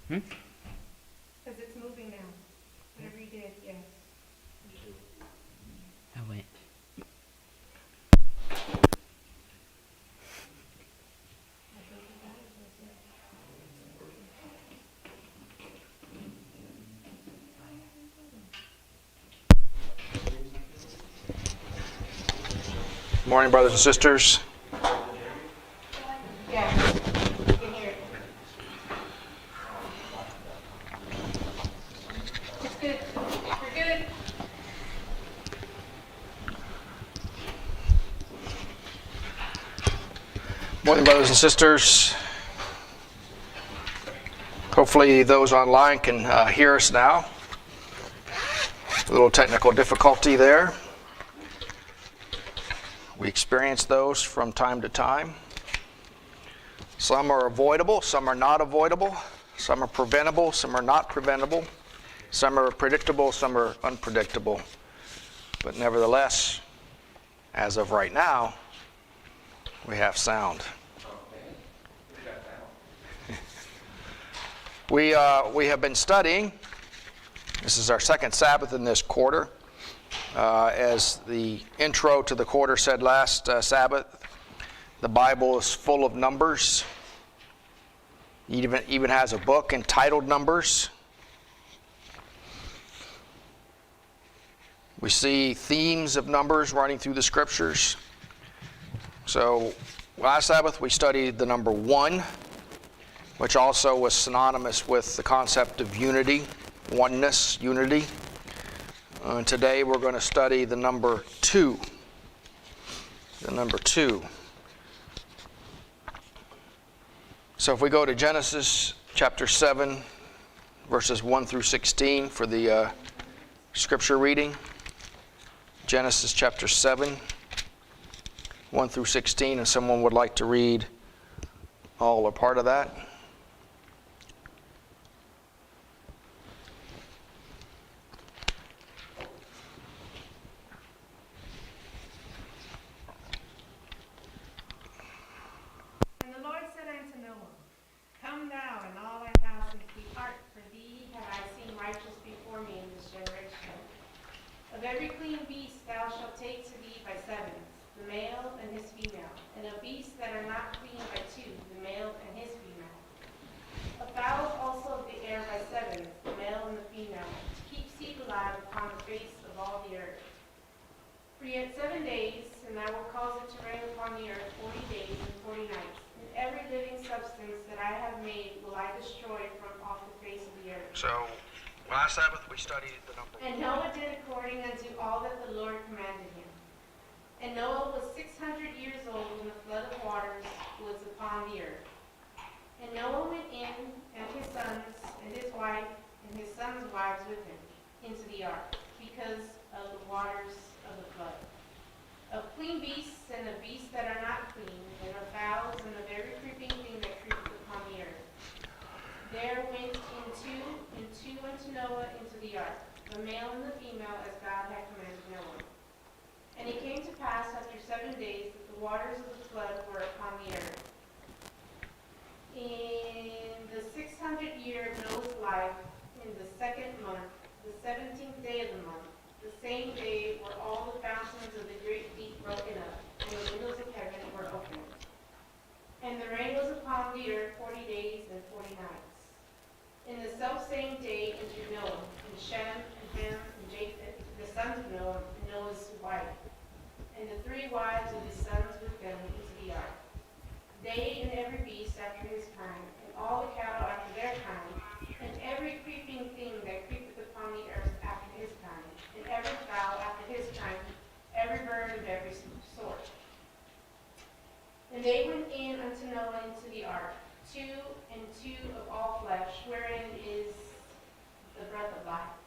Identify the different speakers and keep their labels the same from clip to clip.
Speaker 1: Because it's moving now. Whatever you did, yes.
Speaker 2: Oh, wait.
Speaker 3: Morning, brothers and sisters.
Speaker 1: Yeah, you can hear it. It's good. We're good.
Speaker 3: Morning, brothers and sisters. Hopefully those online can hear us now. A little technical difficulty there. We experience those from time to time. Some are avoidable, some are not avoidable. Some are preventable, some are not preventable. Some are predictable, some are unpredictable. But nevertheless, as of right now, we have sound. We have been studying. This is our second Sabbath in this quarter. As the intro to the quarter said last Sabbath, the Bible is full of numbers. It even has a book entitled Numbers. We see themes of numbers running through the scriptures. So last Sabbath we studied the number 1, which also was synonymous with the concept of unity, oneness, unity. Today we're going to study the number 2. The number 2. So if we go to Genesis chapter 7, verses 1 through 16 for the scripture reading. Genesis chapter 7, 1 through 16, and someone would like to read all or part of that.
Speaker 1: And the Lord said unto Noah, Come thou and all thy house into the ark, for thee have I seen righteous before me in this generation. Of every clean beast thou shalt take to thee by sevens, the male and his female, and of beasts that are not clean by 2, the male and his female. Of fowls also of the air by sevens, the male and the female, to keep seed alive upon the face of all the earth. For yet 7 days, and I will cause it to rain upon the earth 40 days and 40 nights. And every living substance that I have made will I destroy from off the face of the earth.
Speaker 3: So last Sabbath we studied the number 1.
Speaker 1: And Noah did according unto all that the Lord commanded him. And Noah was 600 years old when the flood of waters was upon the earth. And Noah went in, and his sons, and his wife, and his sons' wives with him, into the ark, because of the waters of the flood. Of clean beasts, and of beasts that are not clean, and of fowls, and of every creeping thing that creepeth upon the earth. There went in two unto Noah into the ark, the male and the female, as God had commanded Noah. And it came to pass after 7 days that the waters of the flood were upon the earth. In the 600th year of Noah's life, in the 2nd month, the 17th day of the month, the same day were all the fountains of the great deep broken up, and the windows of heaven were opened. And the rain was upon the earth 40 days and 40 nights. In the selfsame day entered Noah, and Shem, and Ham, and Japheth, the sons of Noah, and Noah's wife, and the 3 wives of his sons with them into the ark. They and every beast after his kind, and all the cattle after their kind, and every creeping thing that creepeth upon the earth after his kind, and every fowl after his kind, every bird of every sort. And they went in unto Noah into the ark, 2 and 2 of all flesh, wherein is the breath of life.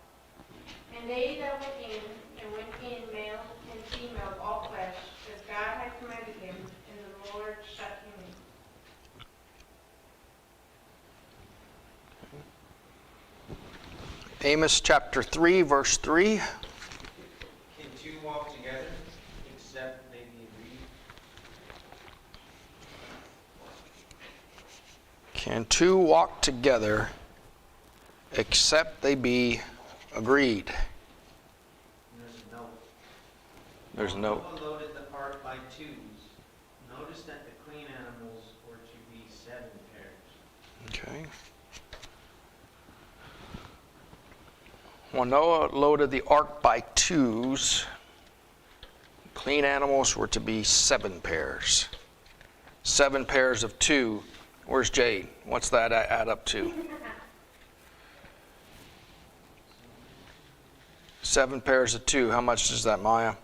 Speaker 1: And they that went in, male and female of all flesh, as God had commanded him, and the Lord shut him in.
Speaker 3: Amos chapter 3, verse 3.
Speaker 4: Can 2 walk together except they be agreed?
Speaker 3: Can 2 walk together except they be agreed.
Speaker 4: There's a note.
Speaker 3: There's a note.
Speaker 4: Noah loaded the ark by twos. Notice that the clean animals were to be 7 pairs.
Speaker 3: Okay. Well, Noah loaded the ark by twos. Clean animals were to be 7 pairs. 7 pairs of 2. Where's Jade? What's that add up to? 7 pairs of 2. How much is that, Maya?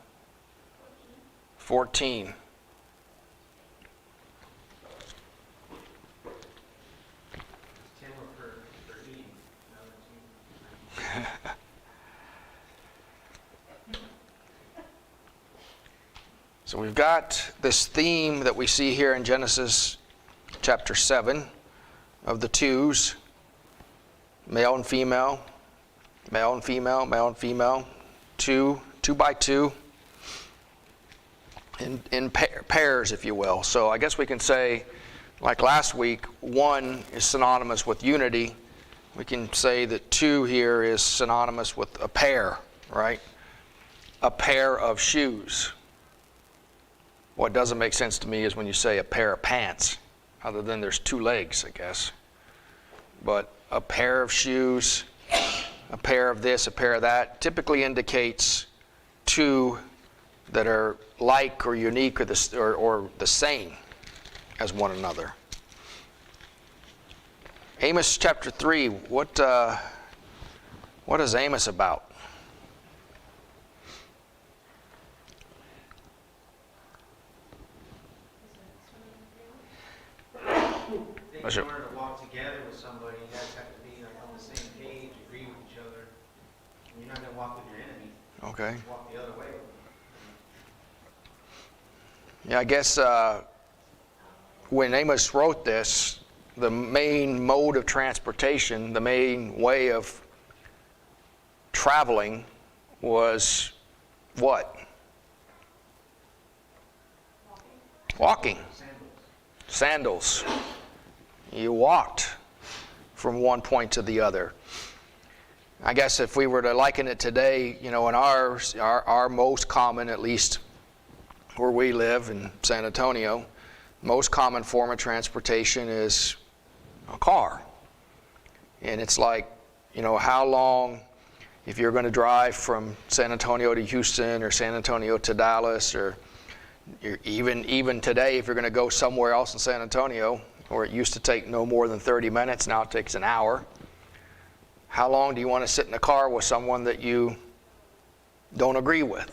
Speaker 3: 14.
Speaker 4: For eating.
Speaker 3: So we've got this theme that we see here in Genesis chapter 7 of the twos, male and female, male and female, male and female, 2 by 2, in pairs, if you will. So I guess we can say, like last week, 1 is synonymous with unity. We can say that 2 here is synonymous with a pair, right? A pair of shoes. What doesn't make sense to me is when you say a pair of pants, other than there's 2 legs, I guess. But a pair of shoes, a pair of this, a pair of that, typically indicates 2 that are like or unique or the same as one another. Amos chapter 3, what is Amos about?
Speaker 4: In order to walk together with somebody, you guys have to be on the same page, agree with each other. And you're not going to walk with your enemy.
Speaker 3: Okay.
Speaker 4: Walk the other way.
Speaker 3: Yeah, I guess when Amos wrote this, the main mode of transportation, the main way of traveling was what? Walking. Sandals. You walked from one point to the other. I guess if we were to liken it today, in our most common, at least where we live in San Antonio, most common form of transportation is a car. And it's like, how long, if you're going to drive from San Antonio to Houston or San Antonio to Dallas, or even today, if you're going to go somewhere else in San Antonio, where it used to take no more than 30 minutes, now it takes an hour. How long do you want to sit in a car with someone that you don't agree with?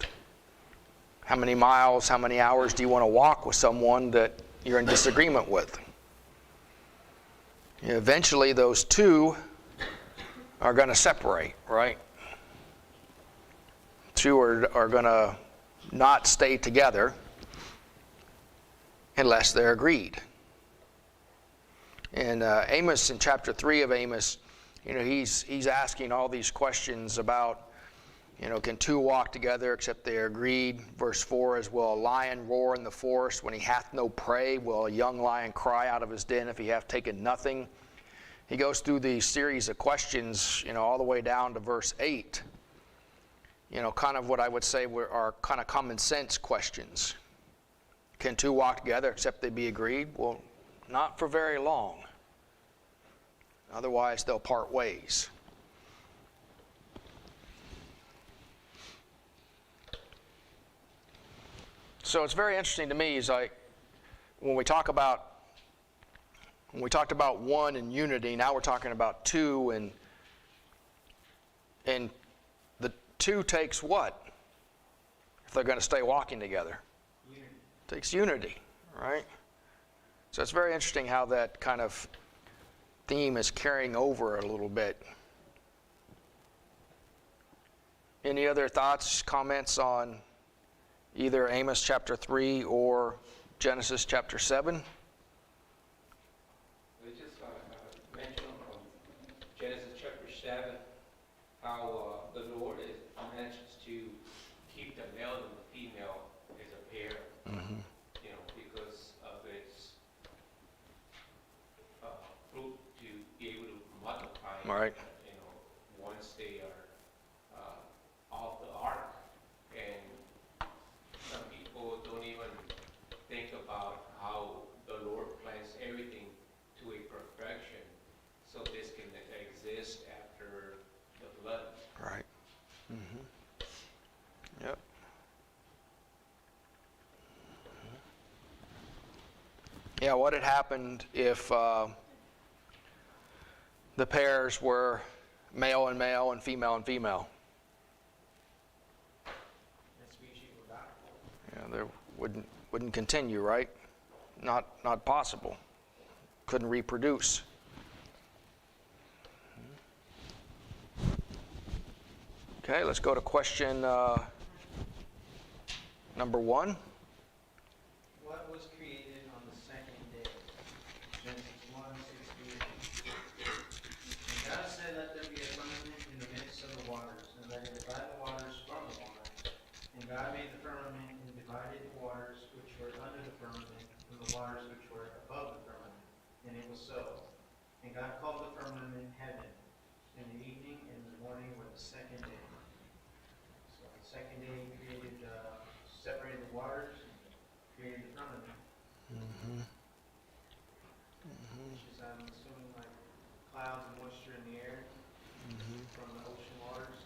Speaker 3: How many miles, how many hours do you want to walk with someone that you're in disagreement with? Eventually, those 2 are going to separate, right? 2 are going to not stay together unless they're agreed. And Amos, in chapter 3 of Amos, he's asking all these questions about, can 2 walk together except they are agreed? Verse 4 is, will a lion roar in the forest when he hath no prey? Will a young lion cry out of his den if he hath taken nothing? He goes through these series of questions, all the way down to verse 8. Kind of what I would say are kind of common sense questions. Can 2 walk together except they be agreed? Well, not for very long. Otherwise, they'll part ways. So it's very interesting to me, is like when we talked about 1 and unity, now we're talking about 2, and the 2 takes what? If they're going to stay walking together? Unity. It takes unity, right? So it's very interesting how that kind of theme is carrying over a little bit. Any other thoughts, comments on either Amos chapter 3 or Genesis chapter 7?
Speaker 2: We just mentioned from Genesis chapter 7 how the Lord mentions to keep the male and the female as a pair, because of its fruit to be able to multiply,
Speaker 3: Right. Yeah, what had happened if the pairs were male and male and female and female?
Speaker 4: That species would die.
Speaker 3: Yeah, there wouldn't continue, right? Not possible. Couldn't reproduce. Okay, let's go to question number 1.
Speaker 4: What was created on the second day? Genesis 1:16. And God said, let there be a firmament in the midst of the waters, and let it divide the waters from the water. And God made the firmament and divided the waters which were under the firmament from the waters which were above the firmament. And it was so. And God called the firmament heaven. And the evening and the morning were the second day. So the second day he created, separated the waters, created the firmament. Which is, I'm assuming, like clouds and moisture in the air from the ocean waters.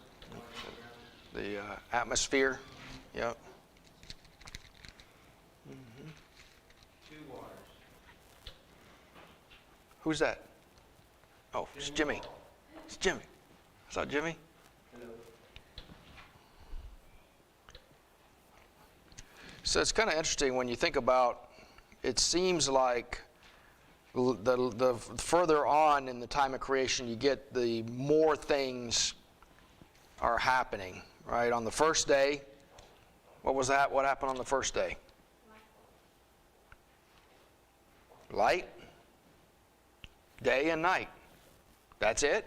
Speaker 3: The atmosphere. Yep.
Speaker 4: Two waters.
Speaker 3: Who's that? Oh, it's Jimmy. It's Jimmy. Is that Jimmy?
Speaker 2: Hello.
Speaker 3: So it's kind of interesting when you think about, it seems like the further on in the time of creation you get, the more things are happening, right? On the first day, what was that? What happened on the first day? Light, day and night. That's it?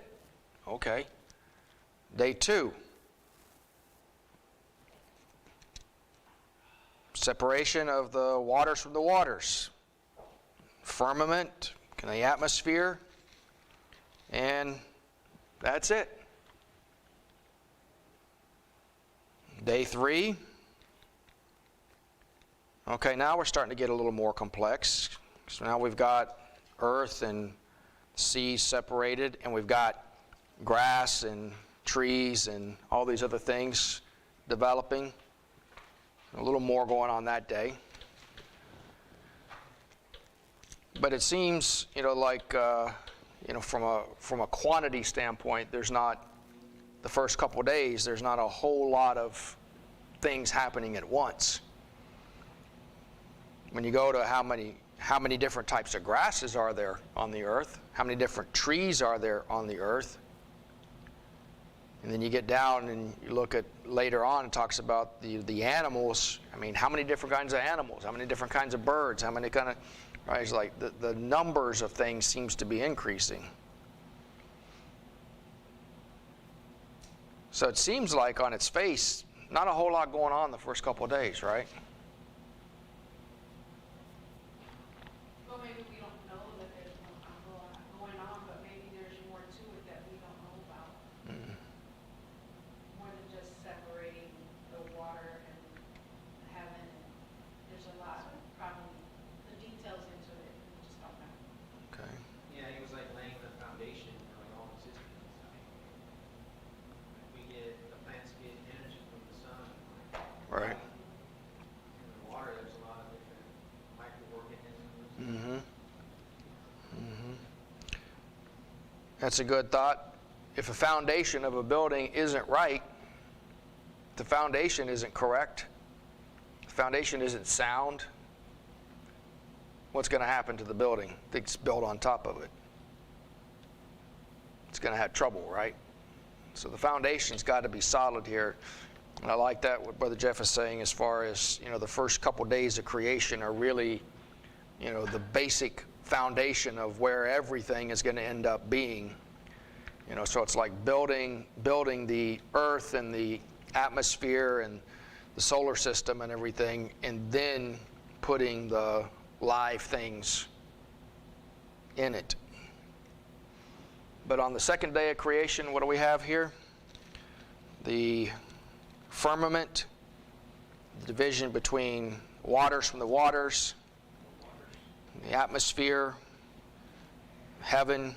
Speaker 3: Okay. Day 2. Separation of the waters from the waters. Firmament, the atmosphere, and that's it. Day 3. Okay, now we're starting to get a little more complex. So now we've got earth and seas separated, and we've got grass and trees and all these other things developing. A little more going on that day. But it seems, like, from a quantity standpoint, there's not, the first couple of days, there's not a whole lot of things happening at once. When you go to how many different types of grasses are there on the earth, how many different trees are there on the earth, and then you get down and you look at later on, it talks about the animals. I mean, how many different kinds of animals, how many different kinds of birds, how many kind of, right? It's like the numbers of things seems to be increasing. So it seems like on its face, not a whole lot going on the first couple of days, right?
Speaker 1: Well, maybe we don't know that there's a lot going on, but maybe there's more to it that we don't know about. More than just separating the water and heaven. There's a lot, probably, the details into it, we just don't know.
Speaker 3: Okay.
Speaker 4: Yeah, he was like laying the foundation for like all the systems. The plants get energy from the sun.
Speaker 3: Right.
Speaker 4: In the water, there's a lot of different microorganisms.
Speaker 3: That's a good thought. If a foundation of a building isn't right, the foundation isn't correct, the foundation isn't sound, what's going to happen to the building that's built on top of it? It's going to have trouble, right? So the foundation's got to be solid here. And I like that, what Brother Jeff is saying, as far as, the first couple days of creation are really, the basic foundation of where everything is going to end up being. So it's like building the earth and the atmosphere and the solar system and everything, and then putting the live things in it. But on the second day of creation, what do we have here? The firmament, the division between waters from the waters, the atmosphere, heaven,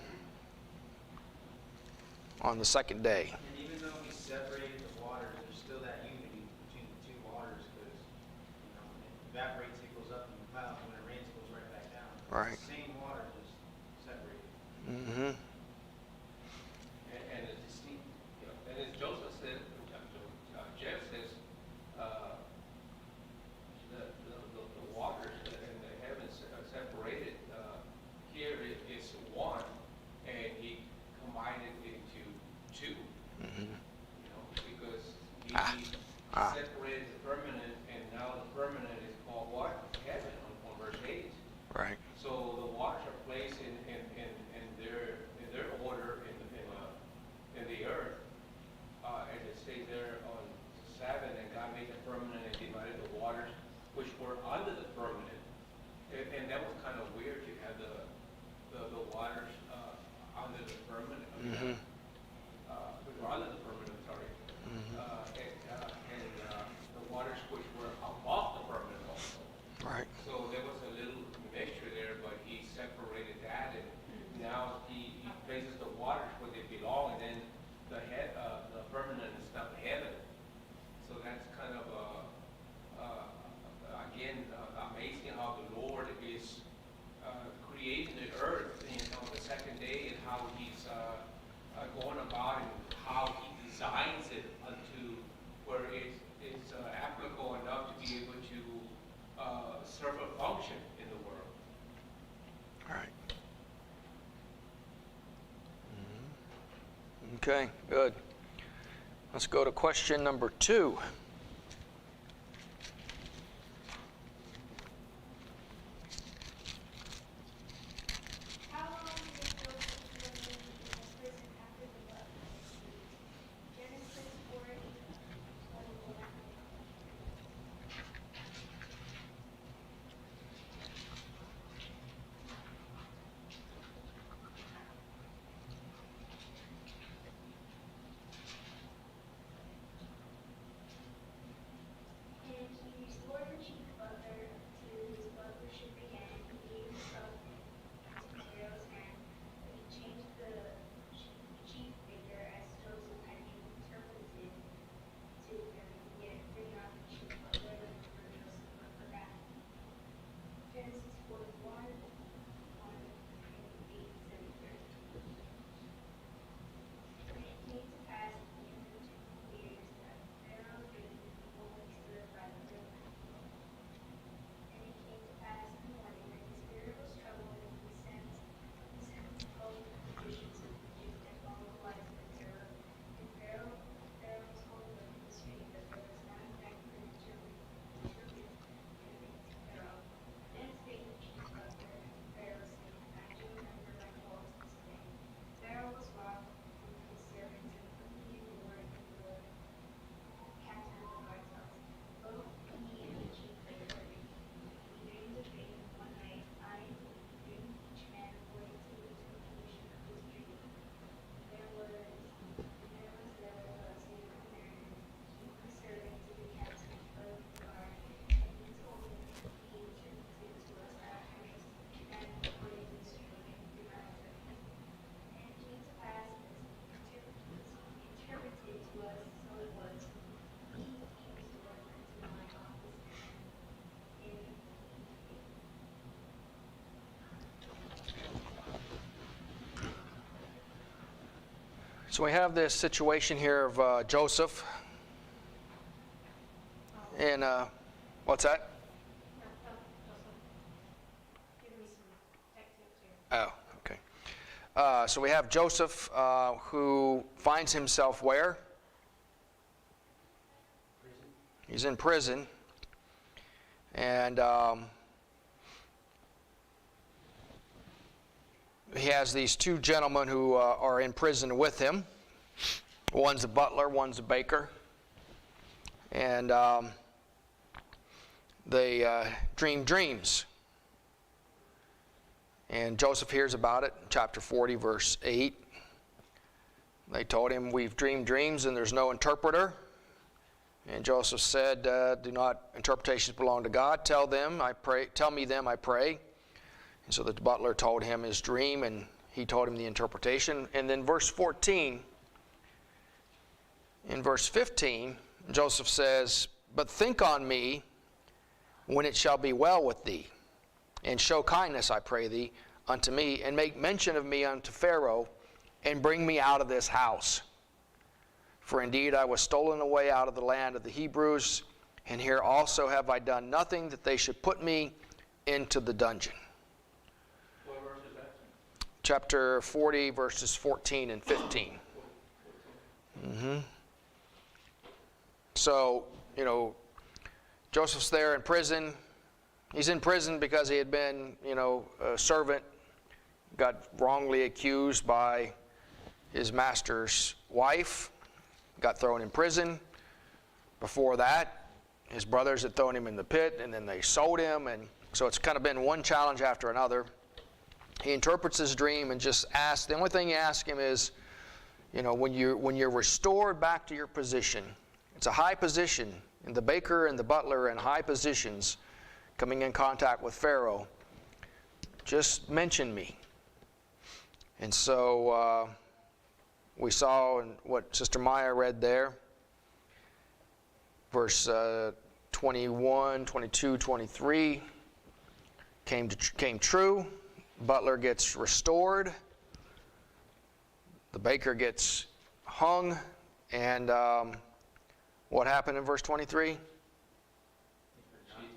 Speaker 3: on the second day.
Speaker 4: And even though he separated the waters, there's still that unity between the two waters because, it evaporates, it goes up in the clouds, when it rains, it goes right back down.
Speaker 3: Right.
Speaker 4: Same water, just separated.
Speaker 3: Mm-hmm.
Speaker 2: And as Steve, and as Joseph said, Jeff says, the waters and the heavens are separated. Here it is one, and he combined it into two.
Speaker 3: Mm-hmm.
Speaker 2: Because he
Speaker 3: Ah.
Speaker 2: separated the permanent, and now the permanent is called what? Heaven on verse 8.
Speaker 3: Right.
Speaker 2: So the waters are placed in their order in the earth, and it stays there on Sabbath, and God made the firmament and divided the waters which were under the firmament, and that was kind of weird to have the waters under the firmament,
Speaker 3: Mm-hmm.
Speaker 2: or under the firmament, sorry, and the waters which were above the firmament also.
Speaker 3: Right.
Speaker 2: So there was a little mixture there, but he separated that, and now he places the waters where they belong, and then the firmament is not heaven. So that's kind of again amazing how the Lord is creating the earth, on the second day, and how He's going about and how He designs it unto where it's applicable enough to be able to serve a function in the world.
Speaker 3: All right. Okay, good. Let's go to question number 2.
Speaker 5: How long did Joseph remain in prison after the flood? Genesis 40:21. And he restored the chief butler to his butlership again, and gave himself into Pharaoh's hand. But he changed the chief baker as Joseph had interpreted to him, yet did not the chief butler remember Joseph but forgot him. Genesis 41, 1, 8, 7, 30. And it came to pass at the end of 2 years that Pharaoh gave the people when he stood by the river. And it came to pass in the morning that his spirit was troubled, and he sent to both the magicians of Egypt and all the wise men thereof. And Pharaoh told them in the street that there was not enough for him to interpret to Pharaoh. Then spake the chief butler to Pharaoh, saying, I do remember my faults this day. Pharaoh was wroth with his servants, and put me in the word of the Lord, captain of the guard's house. Both he and the chief baker, we dreamed a dream one night. I dreamed each man according to the interpretation of his dream. There was there a Syrian man, a servant to the captain of the guard, and he told me he interpreted to us our dreams, and according to his dream, and did not interpret. And it came to pass as he interpreted to us, so it was. He came to work unto my office, and in
Speaker 3: So we have this situation here of Joseph. And what's that?
Speaker 1: Give me some tech tips here.
Speaker 3: Oh, okay. So we have Joseph who finds himself where?
Speaker 4: Prison.
Speaker 3: He's in prison. And he has these 2 gentlemen who are in prison with him. One's a butler, one's a baker. And they dream dreams. And Joseph hears about it in chapter 40, verse 8. They told him, we've dreamed dreams and there's no interpreter. And Joseph said, do not interpretations belong to God? Tell me them, I pray. And so the butler told him his dream, and he told him the interpretation. And then verse 14, in verse 15, Joseph says, but think on me when it shall be well with thee, and show kindness, I pray thee, unto me, and make mention of me unto Pharaoh, and bring me out of this house. For indeed I was stolen away out of the land of the Hebrews, and here also have I done nothing that they should put me into the dungeon.
Speaker 2: What verse is that?
Speaker 3: Chapter 40, verses 14 and 15. So, Joseph's there in prison. He's in prison because he had been, a servant, got wrongly accused by his master's wife, got thrown in prison. Before that, his brothers had thrown him in the pit, and then they sold him, and so it's kind of been one challenge after another. He interprets his dream and just asks, the only thing you ask him is, when you're restored back to your position, it's a high position, and the baker and the butler are in high positions, coming in contact with Pharaoh, just mention me. And so we saw in what Sister Maya read there, verse 21, 22, 23, came true. Butler gets restored. The baker gets hung. And what happened in verse 23?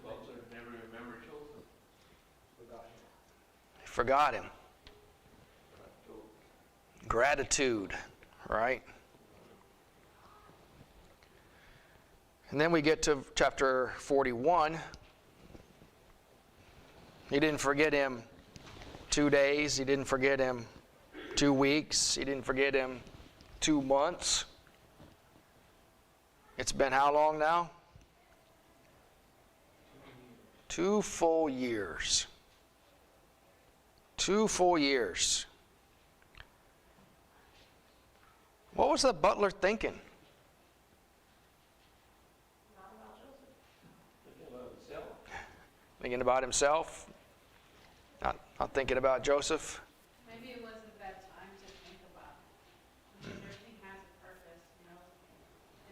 Speaker 2: Butler never remembered Joseph.
Speaker 3: Forgot him. Gratitude, right? And then we get to chapter 41. He didn't forget him 2 days. He didn't forget him 2 weeks. He didn't forget him 2 months. It's been how long now? 2 full years. 2 full years. What was the butler thinking?
Speaker 1: Not about Joseph.
Speaker 2: Thinking about himself.
Speaker 3: Thinking about himself? Not thinking about Joseph?
Speaker 1: Maybe it wasn't that time to think about it. Because everything has a purpose,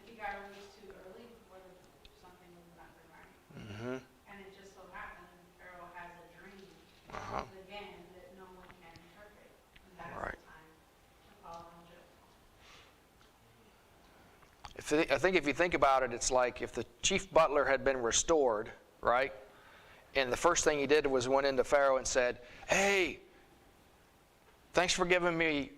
Speaker 1: If he got released too early, something was not right. And it just so happened Pharaoh has a dream, again, that no one can interpret. And that's
Speaker 3: Right.
Speaker 1: the time to call on Joseph.
Speaker 3: I think if you think about it, it's like if the chief butler had been restored, right? And the first thing he did was went into Pharaoh and said, "Hey, thanks for giving me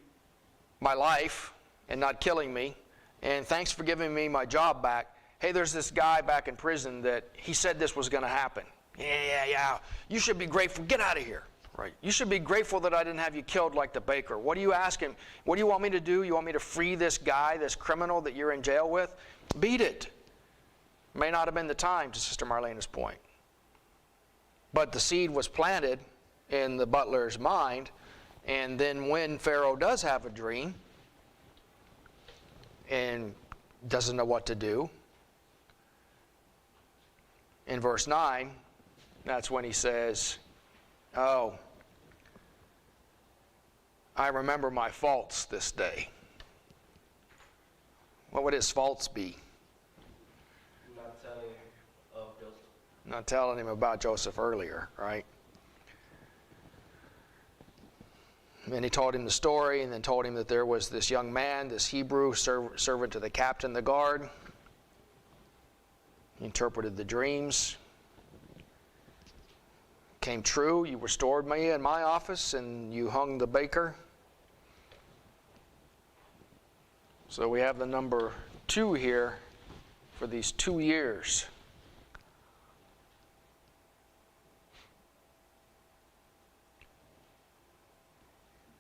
Speaker 3: my life and not killing me. And thanks for giving me my job back. Hey, there's this guy back in prison that he said this was going to happen. Yeah. You should be grateful. Get out of here." Right? You should be grateful that I didn't have you killed like the baker. What do you ask him? What do you want me to do? You want me to free this guy, this criminal that you're in jail with? Beat it. May not have been the time, to Sister Marlena's point. But the seed was planted in the butler's mind, and then when Pharaoh does have a dream and doesn't know what to do, in verse 9, that's when he says, "Oh, I remember my faults this day." What would his faults be?
Speaker 6: Not telling of Joseph.
Speaker 3: Not telling him about Joseph earlier, right? And he told him the story, and then told him that there was this young man, this Hebrew servant to the captain of the guard. He interpreted the dreams. Came true. You restored me in my office, and you hung the baker. So we have the number 2 here for these 2 years.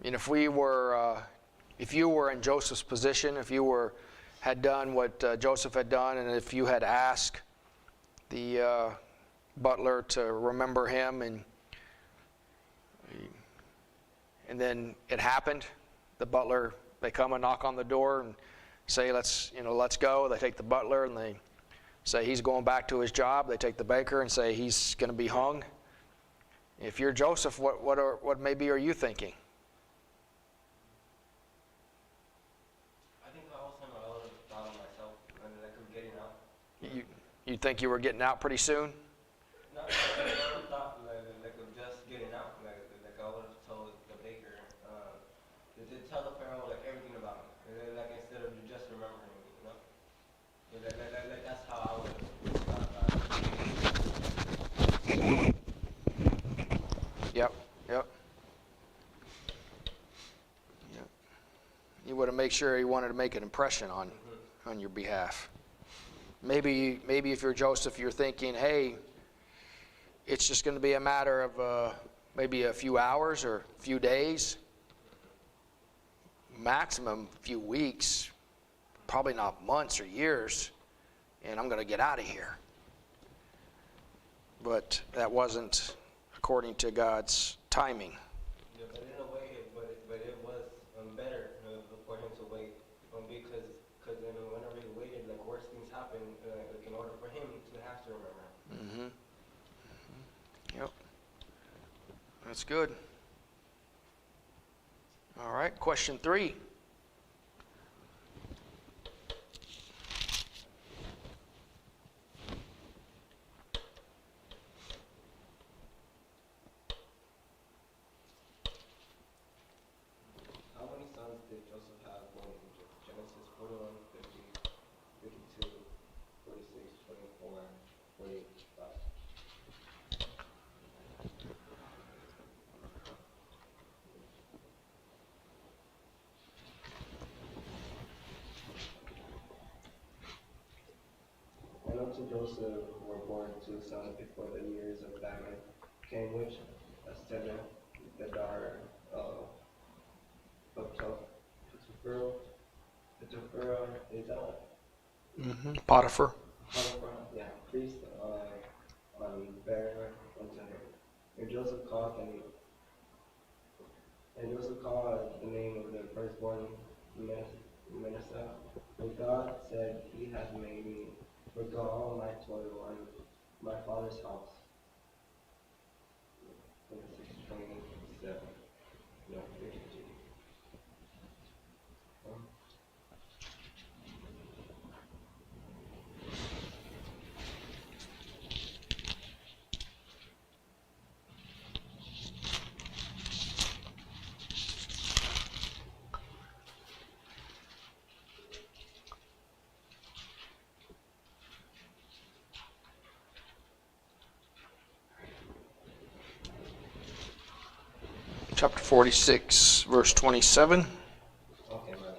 Speaker 3: And if you were in Joseph's position, if you had done what Joseph had done, and if you had asked the butler to remember him, and then it happened, the butler, they come and knock on the door and say, let's go. They take the butler and they say he's going back to his job. They take the baker and say he's going to be hung. If you're Joseph, what maybe are you thinking?
Speaker 6: I think the whole time I would have thought of myself and then I could getting out.
Speaker 3: You think you were getting out pretty soon?
Speaker 6: Not I would have thought like just Like instead of just remembering me, you know? Like that's how I would start that.
Speaker 3: Yep, yep. Yep. You want to make sure he wanted to make an impression on your behalf. Maybe if you're Joseph, you're thinking, hey, it's just going to be a matter of maybe a few hours or a few days, maximum a few weeks, probably not months or years, and I'm going to get out of here. But that wasn't according to God's timing.
Speaker 6: Yeah, but in a way, but it was better for him to wait, because then whenever he waited, like worse things happened, like in order for him to have to remember.
Speaker 3: Mm-hmm. Yep. That's good. All right, question 3.
Speaker 6: How many sons did Joseph have born in Egypt? Genesis 41, 50, 52, 46, 24, 45. And unto Joseph were born 2 sons before the years of famine came, which Asenath, the daughter of Potiphar, is
Speaker 3: Mm-hmm. Potiphar.
Speaker 6: Potiphar, yeah, priest on bear unto him. And Joseph called the name of the firstborn Manasseh. For God said, He hath made me forget all my toil on my father's house. 26:27. No, 52.
Speaker 3: Chapter 46, verse 27.
Speaker 6: Okay, my bad.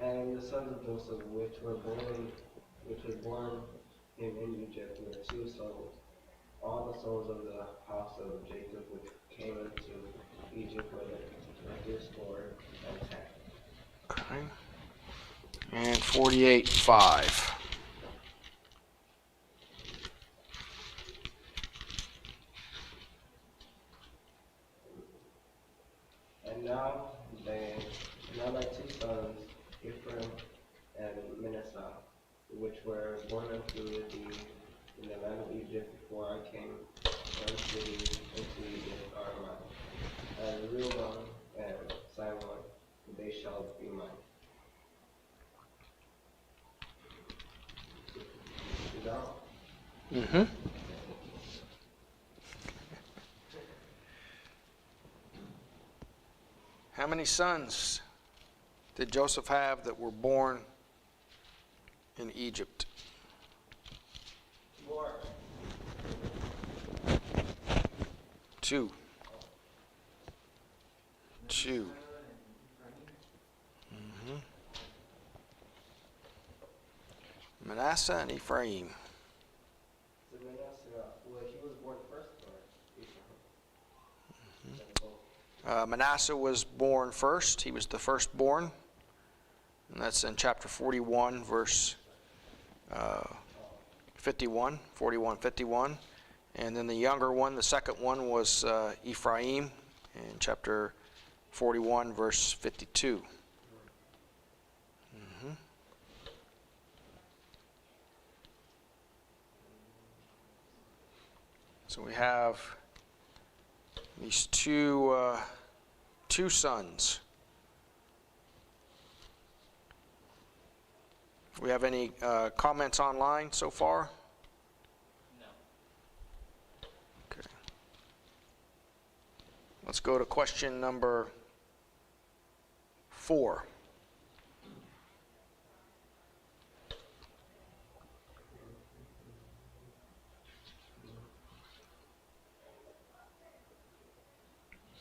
Speaker 6: And the sons of Joseph, which were born in Egypt, were 2 souls. All the souls of the house of Jacob, which came into Egypt, were 10.
Speaker 3: Okay. And 48:5.
Speaker 6: And now thy 2 sons, Ephraim and Manasseh, which were born unto thee in the land of Egypt before I came unto thee into Egypt, are mine. And Reuben and Simon, they shall be mine. You know?
Speaker 3: Mm-hmm. How many sons did Joseph have that were born in Egypt?
Speaker 6: 4.
Speaker 3: 2. 2. Mm-hmm. Manasseh and Ephraim.
Speaker 6: So Manasseh, well, he was born first, or Ephraim?
Speaker 3: Manasseh was born first. He was the firstborn. And that's in chapter 41, verse 51, 41, 51. And then the younger one, the second one, was Ephraim in chapter 41, verse 52. Mm-hmm. So we have these two sons. We have any comments online so far?
Speaker 2: No.
Speaker 3: Okay. Let's go to question number 4.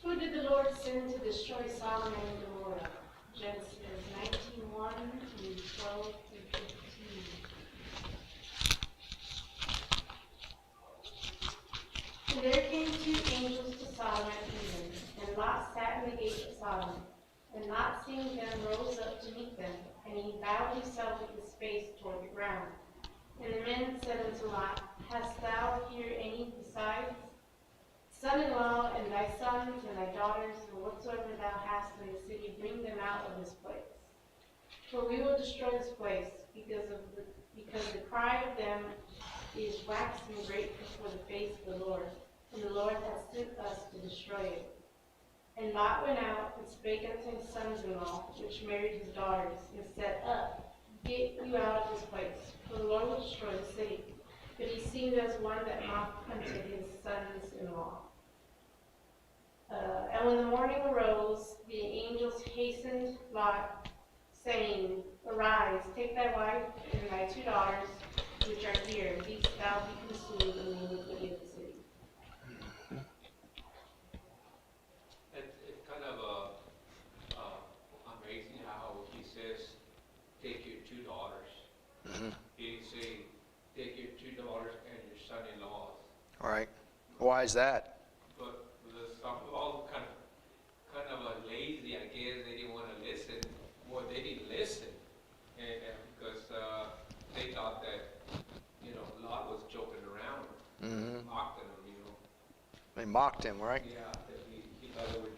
Speaker 1: Who did the Lord send to destroy Sodom and Gomorrah? Genesis 19:1 through 12 through 15. And there came 2 angels to Sodom at even, and Lot sat in the gate of Sodom. And Lot, seeing them, rose up to meet them, and he bowed himself with his face toward the ground. And the men said unto Lot, Hast thou here any besides son-in-law, and thy sons, and thy daughters, and whatsoever thou hast in the city, bring them out of this place? For we will destroy this place, because the cry of them is waxing great before the face of the Lord, and the Lord hath sent us to destroy it. And Lot went out and spake unto his sons-in-law, which married his daughters, and said, Up, get you out of this place, for the Lord will destroy the city. But he seemed as one that mocked unto his sons-in-law. And when the morning arose, the angels hastened Lot, saying, Arise, take thy wife and thy 2 daughters, which are here, lest thou be consumed in the iniquity of the city.
Speaker 2: It's kind of amazing how he says, take your 2 daughters. He didn't say, take your 2 daughters and your son-in-laws.
Speaker 3: All right. Why is that?
Speaker 2: But some all kind of lazy, I guess. They didn't want to listen. Well, they didn't listen, and because they thought that Lot was joking around, mocking them.
Speaker 3: They mocked him, right?
Speaker 2: Yeah, that he thought he was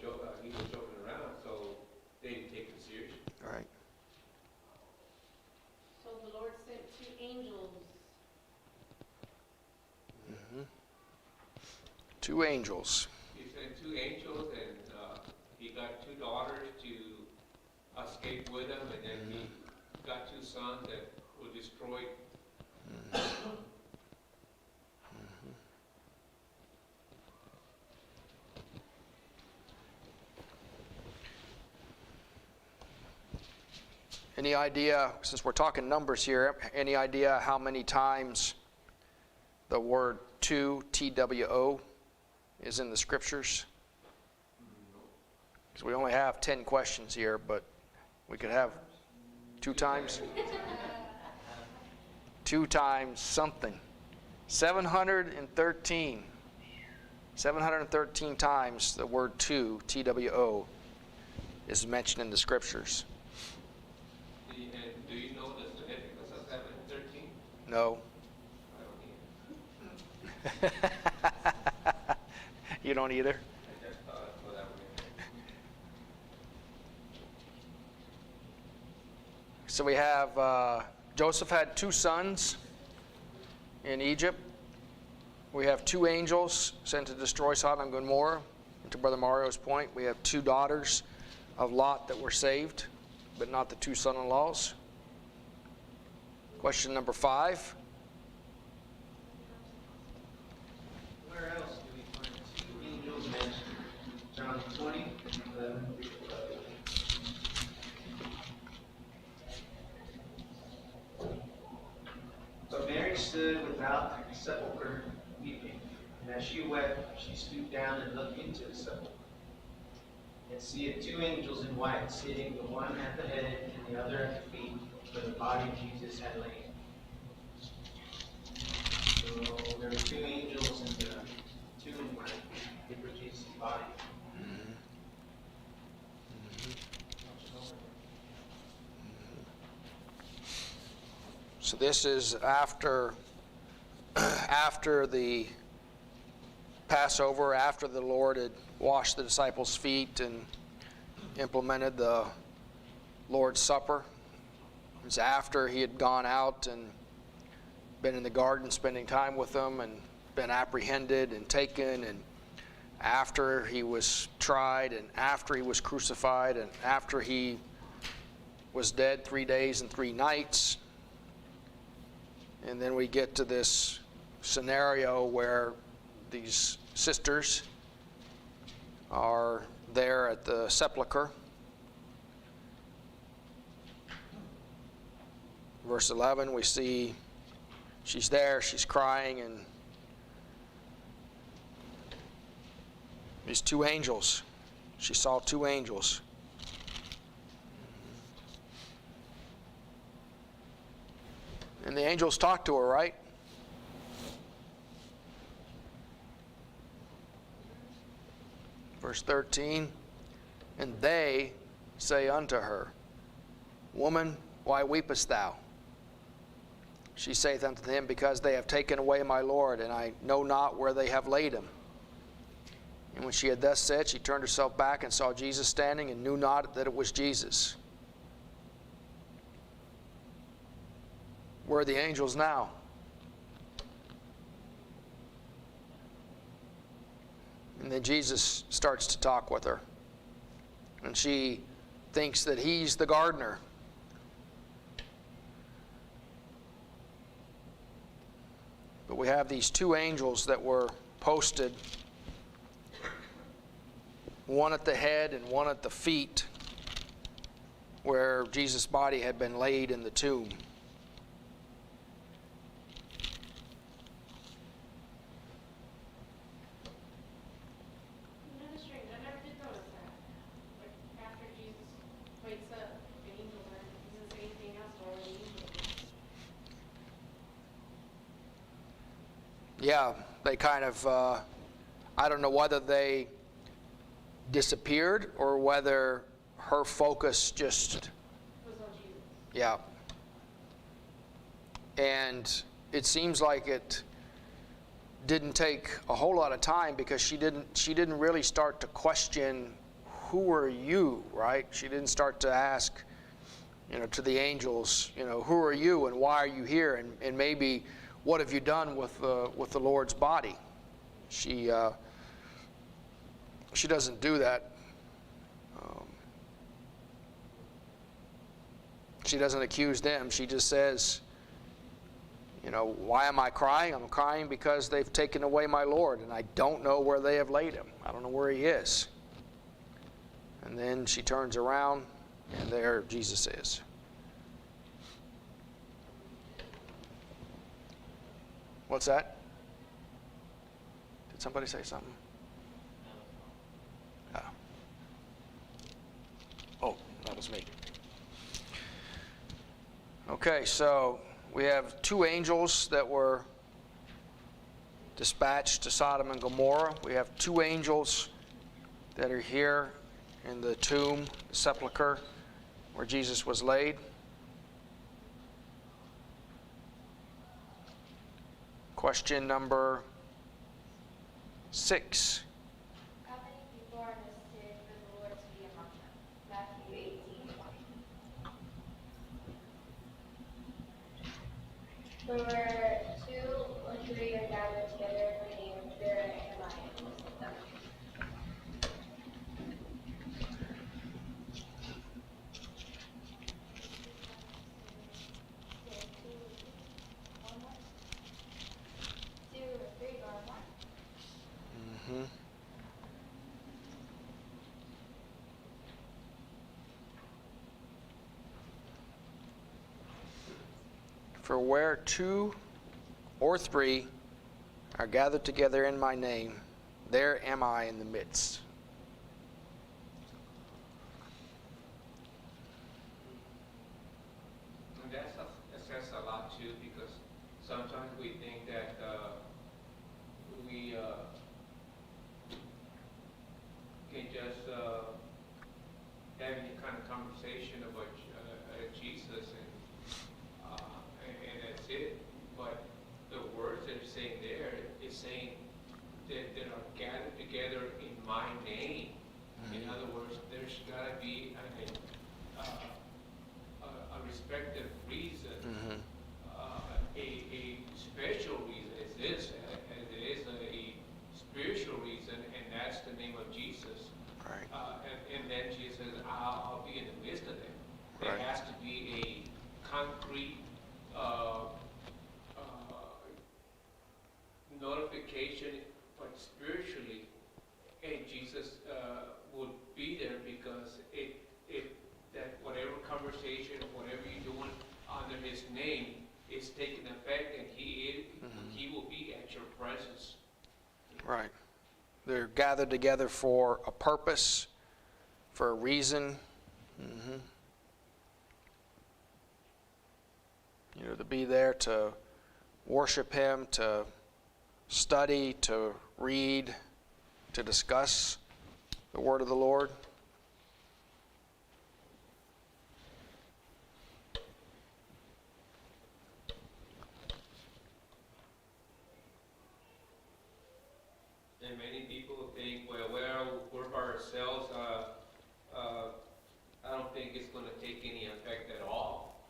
Speaker 2: joking around, so they didn't take him seriously.
Speaker 3: All right.
Speaker 1: So the Lord sent 2 angels.
Speaker 3: 2 angels.
Speaker 2: He sent 2 angels, and he got 2 daughters to escape with him, and then he got 2 sons that were destroyed.
Speaker 3: Any idea, since we're talking numbers here, any idea how many times the word 2, T-W-O, is in the scriptures? Because we only have 10 questions here, but we could have 2 times. 2 times something. 713. 713 times the word 2, T-W-O, is mentioned in the scriptures.
Speaker 2: And do you know the significance of 713?
Speaker 3: No.
Speaker 2: I don't either.
Speaker 3: You don't either?
Speaker 2: I just thought for that way.
Speaker 3: So we have, Joseph had 2 sons in Egypt. We have 2 angels sent to destroy Sodom and Gomorrah. And to Brother Mario's point, we have 2 daughters of Lot that were saved, but not the 2 son-in-laws. Question number 5.
Speaker 4: Where else do we find 2 angels mentioned? John 20, 11 through 12. So Mary stood without the sepulchre weeping, and as she wept, she stooped down and looked into the sepulchre. And seeth 2 angels in white sitting, the one at the head and the other at the feet, where the body of Jesus had lain. So there were 2 angels in the tomb where they put Jesus' body.
Speaker 3: So this is after the Passover, after the Lord had washed the disciples' feet and implemented the Lord's Supper. It was after he had gone out and been in the garden spending time with them and been apprehended and taken, and after he was tried and after he was crucified and after he was dead 3 days and 3 nights. And then we get to this scenario where these sisters are there at the sepulcher. Verse 11, we see she's there, she's crying, and these two angels. She saw two angels. And the angels talked to her, right? Verse 13, and they say unto her, Woman, why weepest thou? She saith unto him, Because they have taken away my Lord, and I know not where they have laid him. And when she had thus said, she turned herself back and saw Jesus standing, and knew not that it was Jesus. Where are the angels now? And then Jesus starts to talk with her. And she thinks that he's the gardener. But we have these two angels that were posted, one at the head and one at the feet, where Jesus' body had been laid in the tomb.
Speaker 1: Another strange, I never did notice that. Like, after Jesus wakes up, the angels are, he doesn't say anything else or the angels.
Speaker 3: Yeah, they kind of, I don't know whether they disappeared or whether her focus just,
Speaker 1: Was on Jesus.
Speaker 3: yeah. And it seems like it didn't take a whole lot of time, because she didn't really start to question, who are you, right? She didn't start to ask, to the angels, who are you and why are you here? And maybe, what have you done with the Lord's body? She doesn't do that. She doesn't accuse them. She just says, why am I crying? I'm crying because they've taken away my Lord, and I don't know where they have laid him. I don't know where he is. And then she turns around, and there Jesus is. What's that? Did somebody say something? Oh, that was me. Okay, so we have two angels that were dispatched to Sodom and Gomorrah. We have two angels that are here in the tomb, the sepulcher, where Jesus was laid. Question number 6.
Speaker 5: How many people are listed for the Lord to be among them? Matthew 18:20. For where 2 or 3 are gathered together in my name, there am I in the midst of them. Two or three or more.
Speaker 3: For where 2 or 3 are gathered together in my name, there am I in the midst.
Speaker 2: And that says a lot too, because sometimes we think that we can just have any kind of conversation about Jesus and that's it. But the words that are saying there is saying that are gathered together in my name. In other words, there's got to be a respective reason, a special reason as it is a spiritual reason, and that's the name of Jesus.
Speaker 3: Right.
Speaker 2: And then Jesus says, I'll be in the midst of them. There
Speaker 3: Right.
Speaker 2: has to be a concrete notification, but spiritually, hey, Jesus name is taking effect, and he will be at your presence.
Speaker 3: Right. They're gathered together for a purpose, for a reason. You know, to be there to worship Him, to study, to read, to discuss the Word of the Lord.
Speaker 2: And many people think, well, we're by ourselves. I don't think it's going to take any effect at all.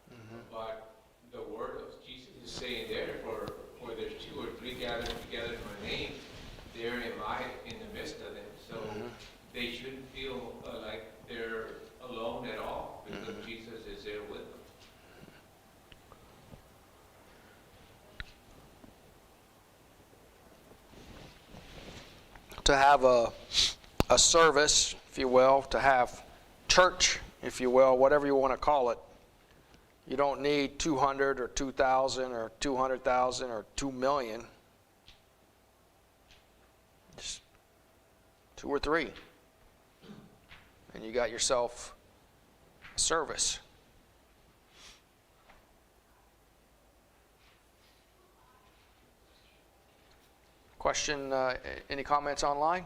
Speaker 2: But the word of Jesus is saying there, for there's 2 or 3 gathered together in my name, there am I in the midst of them. So they shouldn't feel like they're alone at all, because Jesus is there with them.
Speaker 3: To have a service, if you will, to have church, if you will, whatever you want to call it, you don't need 200 or 2,000 or 200,000 or 2 million. Just 2 or 3. And you got yourself a service. Question, any comments online?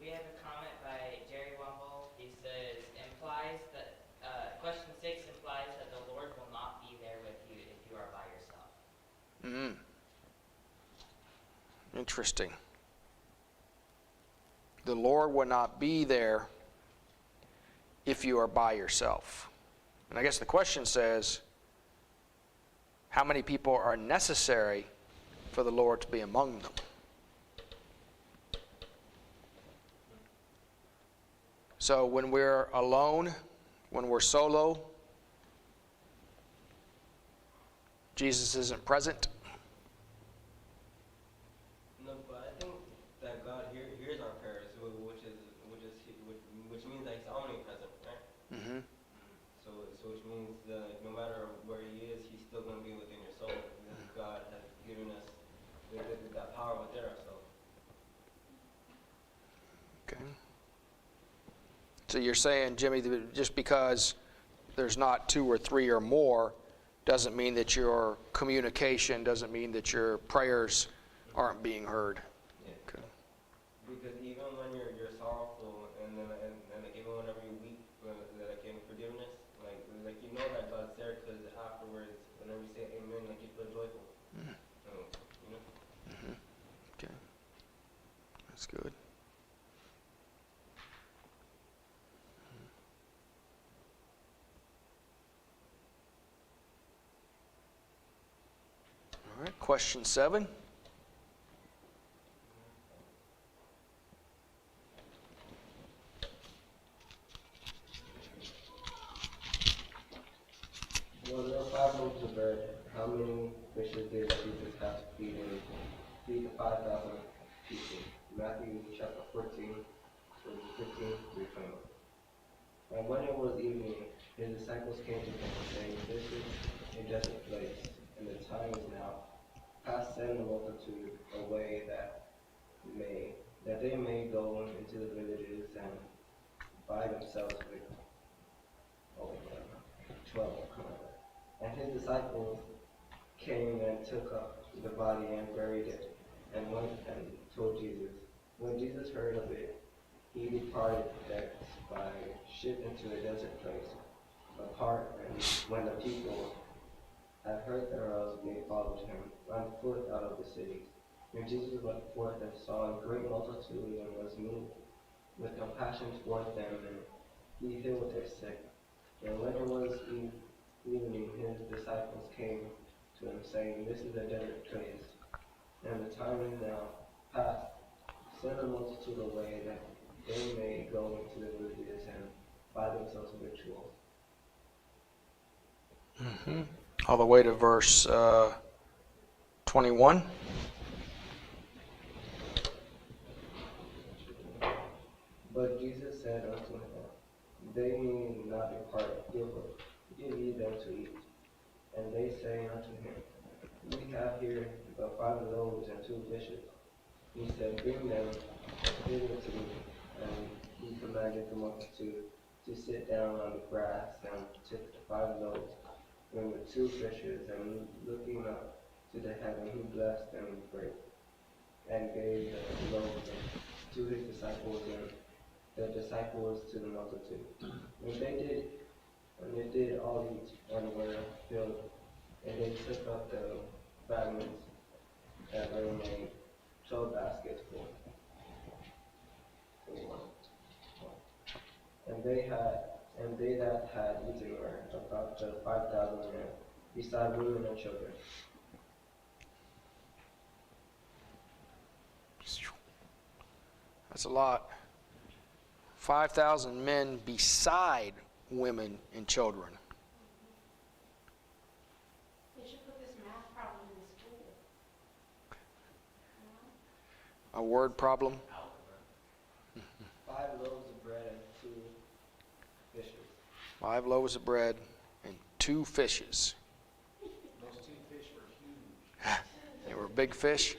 Speaker 7: We have a comment by Jerry Wumble. He says, implies that, question 6 implies that the Lord will not be there with you if you are by yourself.
Speaker 3: Interesting. The Lord will not be there if you are by yourself. And I guess the question says, how many people are necessary for the Lord to be among them? So when we're alone, when we're solo, Jesus isn't present.
Speaker 6: No, but I think that God hears our prayers, which means that He's omnipresent, right?
Speaker 3: Mm-hmm.
Speaker 6: So which means that no matter where He is, He's still going to be within your soul, because God has given us that power within ourselves.
Speaker 3: Okay. So you're saying, Jimmy, that just because there's not 2 or 3 or more doesn't mean that your communication, doesn't mean that your prayers aren't being heard.
Speaker 6: Yeah.
Speaker 3: Okay.
Speaker 6: Because even when you're sorrowful, and like even whenever you weep, like in forgiveness, like you know that God's there, because afterwards, whenever you say Amen, like you feel joyful. So, you know.
Speaker 3: Okay. That's good. All right, question 7.
Speaker 6: Well, there were 5 loaves of bread. How many fishes did Jesus have to feed the 5,000 people? Matthew chapter 14, verses 15 through 21. And when it was evening, his disciples came to him, saying, This is a desert place, and the time is now. Past send the multitude away that they may go into the villages and buy themselves with 12. And his disciples came and took up the body and buried it, and went and told Jesus. When Jesus heard of it, he departed thence by ship into a desert place apart, and when the people had heard thereof, they followed him on foot out of the cities. And Jesus went forth and saw a great multitude, and was moved with compassion toward them, and he healed their sick. And when it was evening, his disciples came to him, saying, This is a desert place, and the time is now past. Send the multitude away, that they may go into the villages and buy themselves victuals.
Speaker 3: All the way to verse 21.
Speaker 6: But Jesus said unto him, They need not depart, give ye them to eat. And they say unto him, We have here but 5 loaves and 2 fishes. He said, Bring them hither to me. And he commanded the multitude to sit down on the grass, and took the 5 loaves and the 2 fishes, and looking up to the heaven, he blessed them and brake, and gave the loaves to his disciples, and the disciples to the multitude. And they did all eat, and were filled, and they took up the fragments that remained, 12 baskets full. And they that had eaten were about 5,000 men, beside women and children.
Speaker 3: That's a lot. 5,000 men beside women and children.
Speaker 1: They should put this math problem in the school.
Speaker 3: A word problem.
Speaker 6: 5 loaves of bread and 2 fishes.
Speaker 3: 5 loaves of bread and 2 fishes.
Speaker 4: Those 2 fish were huge.
Speaker 3: They were big fish.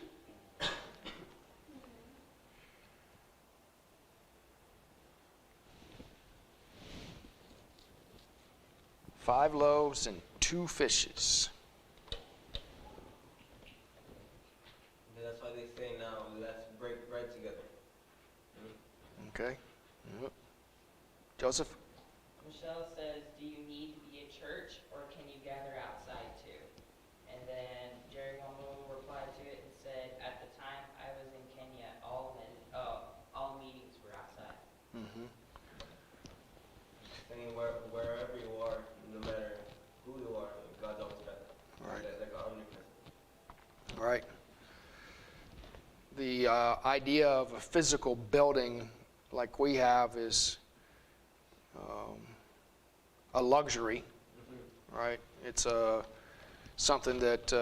Speaker 3: Five loaves and 2 fishes.
Speaker 6: That's why they say now, let's break bread together.
Speaker 3: Okay. Yep. Joseph?
Speaker 7: Michelle says, do you need to be a church, or can you gather outside too? And then Jerry Wambo replied to it and said, at the time I was in Kenya, all meetings were outside.
Speaker 3: Mm-hmm.
Speaker 6: Saying wherever you are, no matter who you are, God's always present.
Speaker 3: Right.
Speaker 6: Like omnipresent.
Speaker 3: Right. The idea of a physical building like we have is a luxury, right? It's something that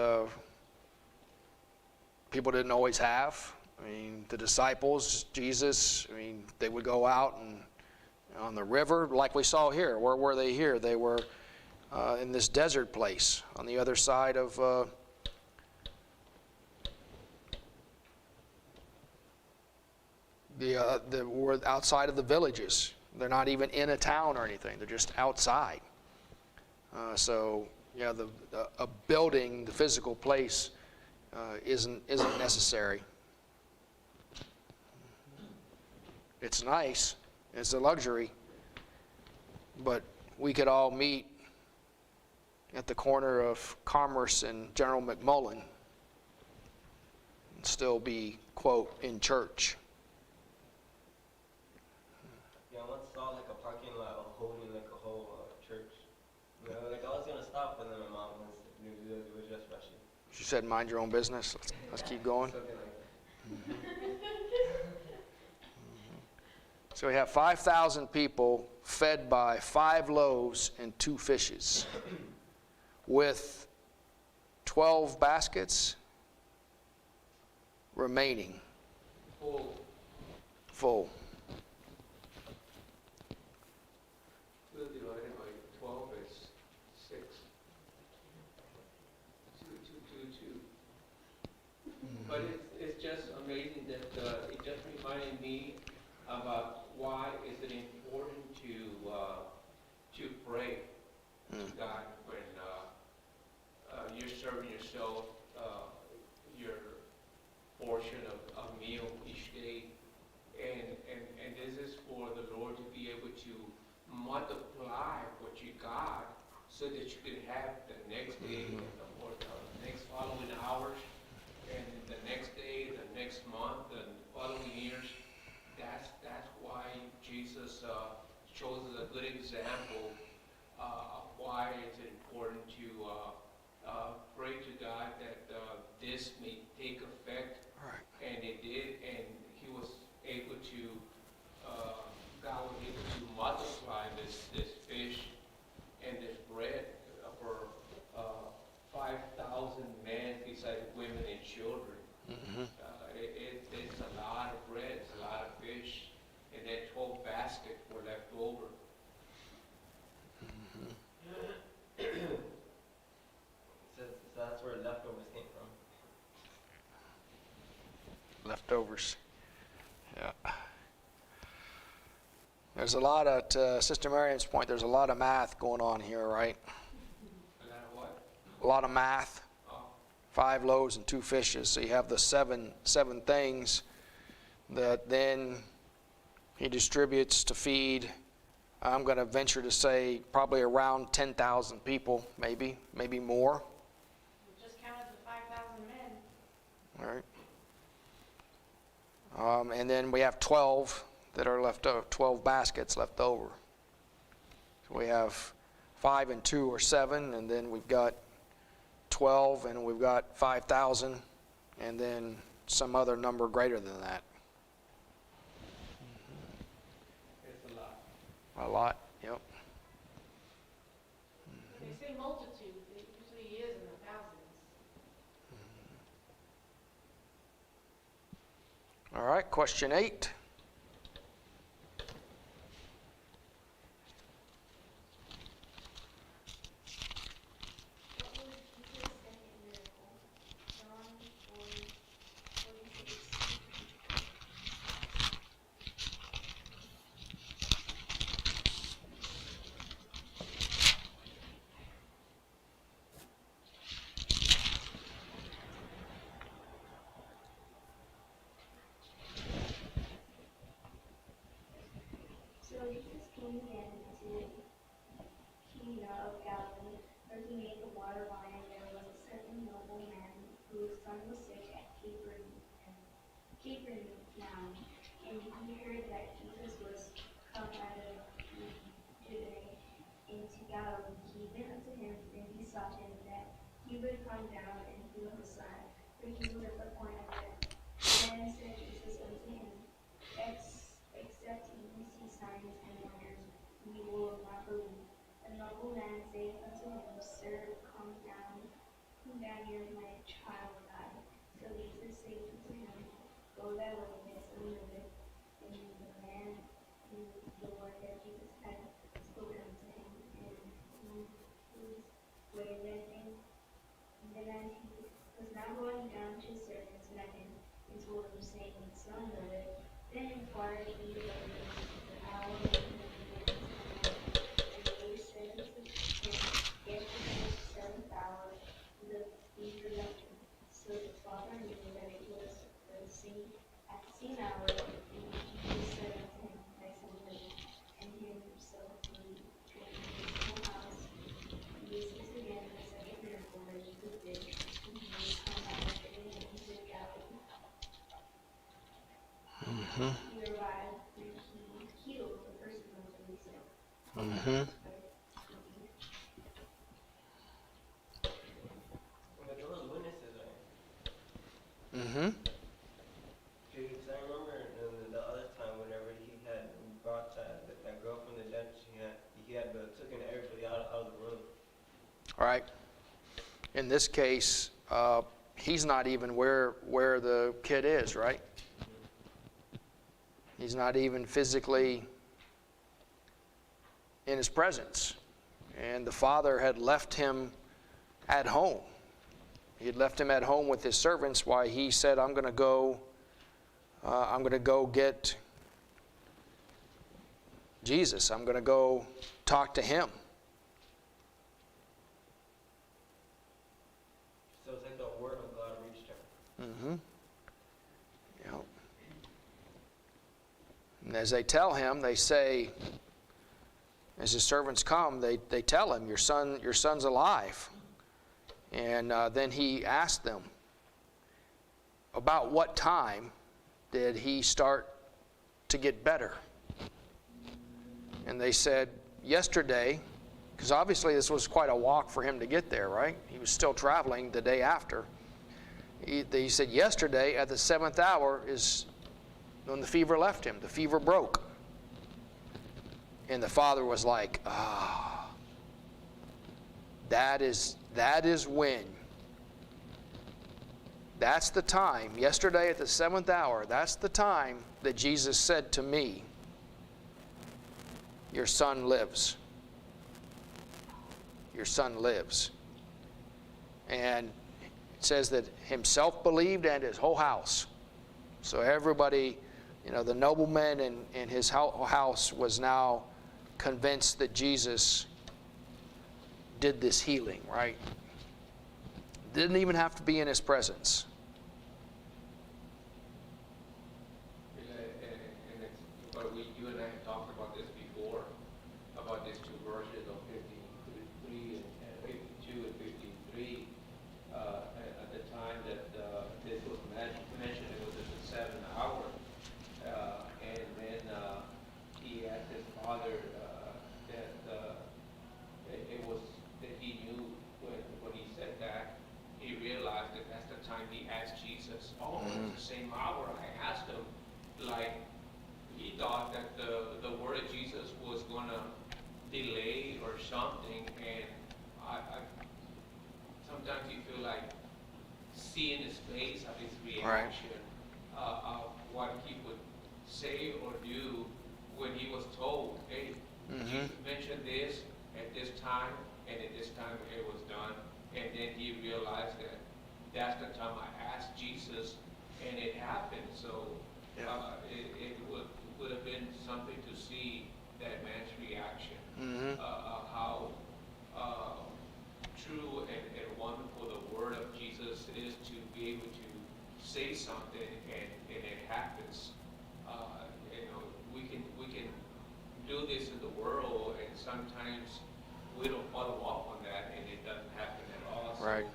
Speaker 3: people didn't always have. I mean, the disciples, Jesus, I mean, they would go out and on the river, like we saw here. Where were they here? They were in this desert place on the other side of we're outside of the villages. They're not even in a town or anything. They're just outside. So yeah, a building, the physical place, isn't necessary. It's nice. It's a luxury. But we could all meet at the corner of Commerce and General McMullen and still be, quote, in church.
Speaker 6: Yeah, I once saw like a parking lot holding like a whole church. You know, like I was gonna stop, but then my mom was just rushing.
Speaker 3: She said, mind your own business. Let's keep going.
Speaker 6: Something like that.
Speaker 3: So we have 5,000 people fed by 5 loaves and 2 fishes with 12 baskets remaining full.
Speaker 2: We'll divide it by 12 is 6. 2. But it's just amazing that it just reminded me about why is it important to pray to God when you're serving yourself your portion of a meal each day, and this is for the Lord to be able to multiply what you got so that you can have the next day or the next following hours, and the next day, the next month, and following years. That's why Jesus shows us a good example of why it's important to pray to God that this may take effect.
Speaker 3: Right.
Speaker 2: And it did, and he was able to, God was able to multiply this fish and this bread for 5,000 men besides women and children.
Speaker 3: Mm-hmm.
Speaker 2: It's a lot of bread, it's a lot of fish, and then 12 baskets were left over.
Speaker 3: Leftovers. Yeah. There's a lot of, to Sister Miriam's point, there's a lot of math going on here, right?
Speaker 2: And then what?
Speaker 3: A lot of math.
Speaker 2: Oh,
Speaker 3: 5 loaves and 2 fishes. So you have the seven things that then he distributes to feed, I'm going to venture to say, probably around 10,000 people, maybe more.
Speaker 1: We just counted the 5,000 men.
Speaker 3: All right. And then we have 12 that are left over, 12 baskets left over. So we have 5 and 2 or 7, and then we've got 12, and we've got 5,000, and then some other number greater than that.
Speaker 2: it's a lot.
Speaker 3: A lot, yep.
Speaker 1: When they say multitude, it usually is in the thousands.
Speaker 3: All right, question 8.
Speaker 5: What was Jesus' second miracle? John 4:46. So Jesus came again to Cana of Galilee, where he made the water wine, and there was a certain noble man whose son was sick at Capernaum. And he heard that Jesus was come out of Judea into Galilee. He went unto him, and besought him that he would come down and heal his son, for he was at the point of death. Then said Jesus unto him, Except ye see signs and wonders, ye will not believe. The nobleman saith unto him, Sir, come down here, my child died. So Jesus saith unto him, Go thy way, thy son liveth. And the man knew the word that Jesus had spoken unto him, and whose way led him. And then as he was now going down to his servants, met him, and told him, saying, Son liveth. Then inquired he of him the hour when he began to come out. And they said unto him, Yesterday, the 7th hour, the fever left him. So the father knew that it was at the same hour, and Jesus said unto him, Thy son liveth. And himself he came to his own house. And this is again the second miracle that Jesus did, when he was come out of Judea into Galilee. He arrived when he healed the person who was really sick.
Speaker 6: But there was witnesses, right?
Speaker 3: Mm-hmm.
Speaker 6: Because I remember the other time whenever he had brought that girl from the dead, he had taken everybody out of the room.
Speaker 3: All right. In this case, he's not even where the kid is, right? He's not even physically in his presence. And the father had left him at home. He had left him at home with his servants while he said, I'm going to go get Jesus. I'm going to go talk to him.
Speaker 6: So it's like the word of God reached him.
Speaker 3: Mm-hmm. Yeah. And as they tell him, they say, as his servants come, they tell him, your son's alive. And then he asked them, about what time did he start to get better? And they said, yesterday, because obviously this was quite a walk for him to get there, right? He was still traveling the day after. He said, yesterday at the 7th hour is when the fever left him. The fever broke. And the father was like, that is when. That's the time. Yesterday at the 7th hour, that's the time that Jesus said to me, your son lives. Your son lives. And it says that himself believed and his whole house. So everybody, the nobleman and his house was now convinced that Jesus did this healing, right? Didn't even have to be in his presence.
Speaker 2: But you and I have talked about this before, about these two verses of 53 and 52 and 53. At the time that this was mentioned, it was at the 7th hour. And then he asked his father that it was that he knew when he said that, he realized that that's the time he asked Jesus. Oh, it's the same hour. I asked him, like, he thought that the word of Jesus was going to delay or something, and I sometimes you feel like seeing his face, of his reaction, of what he would say or do when he was told, hey, Jesus mentioned this at this time, and at this time it was done, and then he realized that that's the time I asked Jesus, and it happened. So it would have been something to see that man's reaction, how true and wonderful the word of Jesus is, to be able to say something and it happens. We can do this in the world, and sometimes we don't follow up on that, and it doesn't happen at all. So
Speaker 3: Right.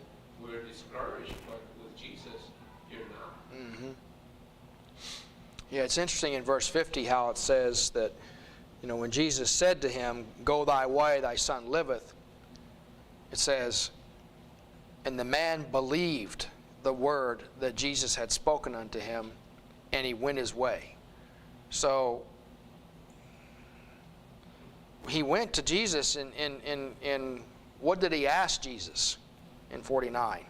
Speaker 2: we're discouraged, but with Jesus, you're not.
Speaker 3: Yeah, it's interesting in verse 50 how it says that, when Jesus said to him, "Go thy way, thy son liveth," it says, "And the man believed the word that Jesus had spoken unto him, and he went his way." So he went to Jesus, and what did he ask Jesus in 49?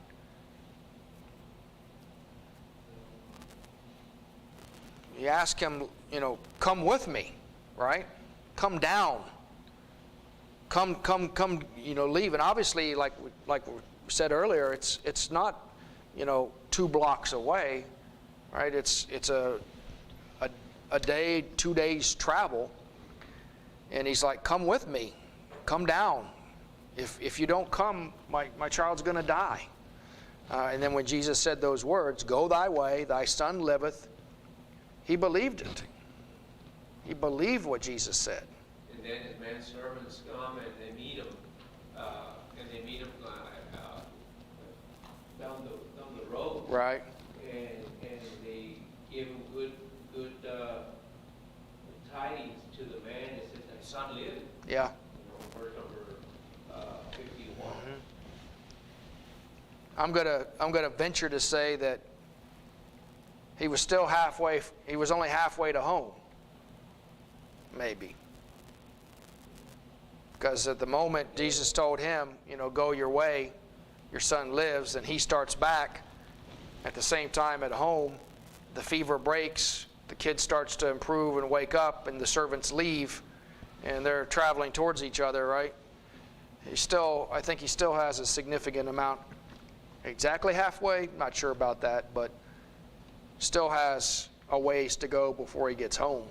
Speaker 3: He asked him, come with me, right? Come down. Come, leave. And obviously, like we said earlier, it's not, 2 blocks away, right? It's a day, 2 days travel. And he's like, come with me. Come down. If you don't come, my child's going to die. And then when Jesus said those words, "Go thy way, thy son liveth," he believed it. He believed what Jesus said.
Speaker 2: And then his manservants come and they meet him, down the road.
Speaker 3: Right.
Speaker 2: And they give him good tidings to the man. It says, "Thy son lived."
Speaker 3: Yeah.
Speaker 2: Verse number 51.
Speaker 3: I'm gonna venture to say that he was still halfway. He was only halfway to home. Maybe. Because at the moment Jesus told him, "Go your way, your son lives," and he starts back. At the same time at home, the fever breaks, the kid starts to improve and wake up, and the servants leave, and they're traveling towards each other, right? I think he still has a significant amount, exactly halfway, not sure about that, but still has a ways to go before he gets home.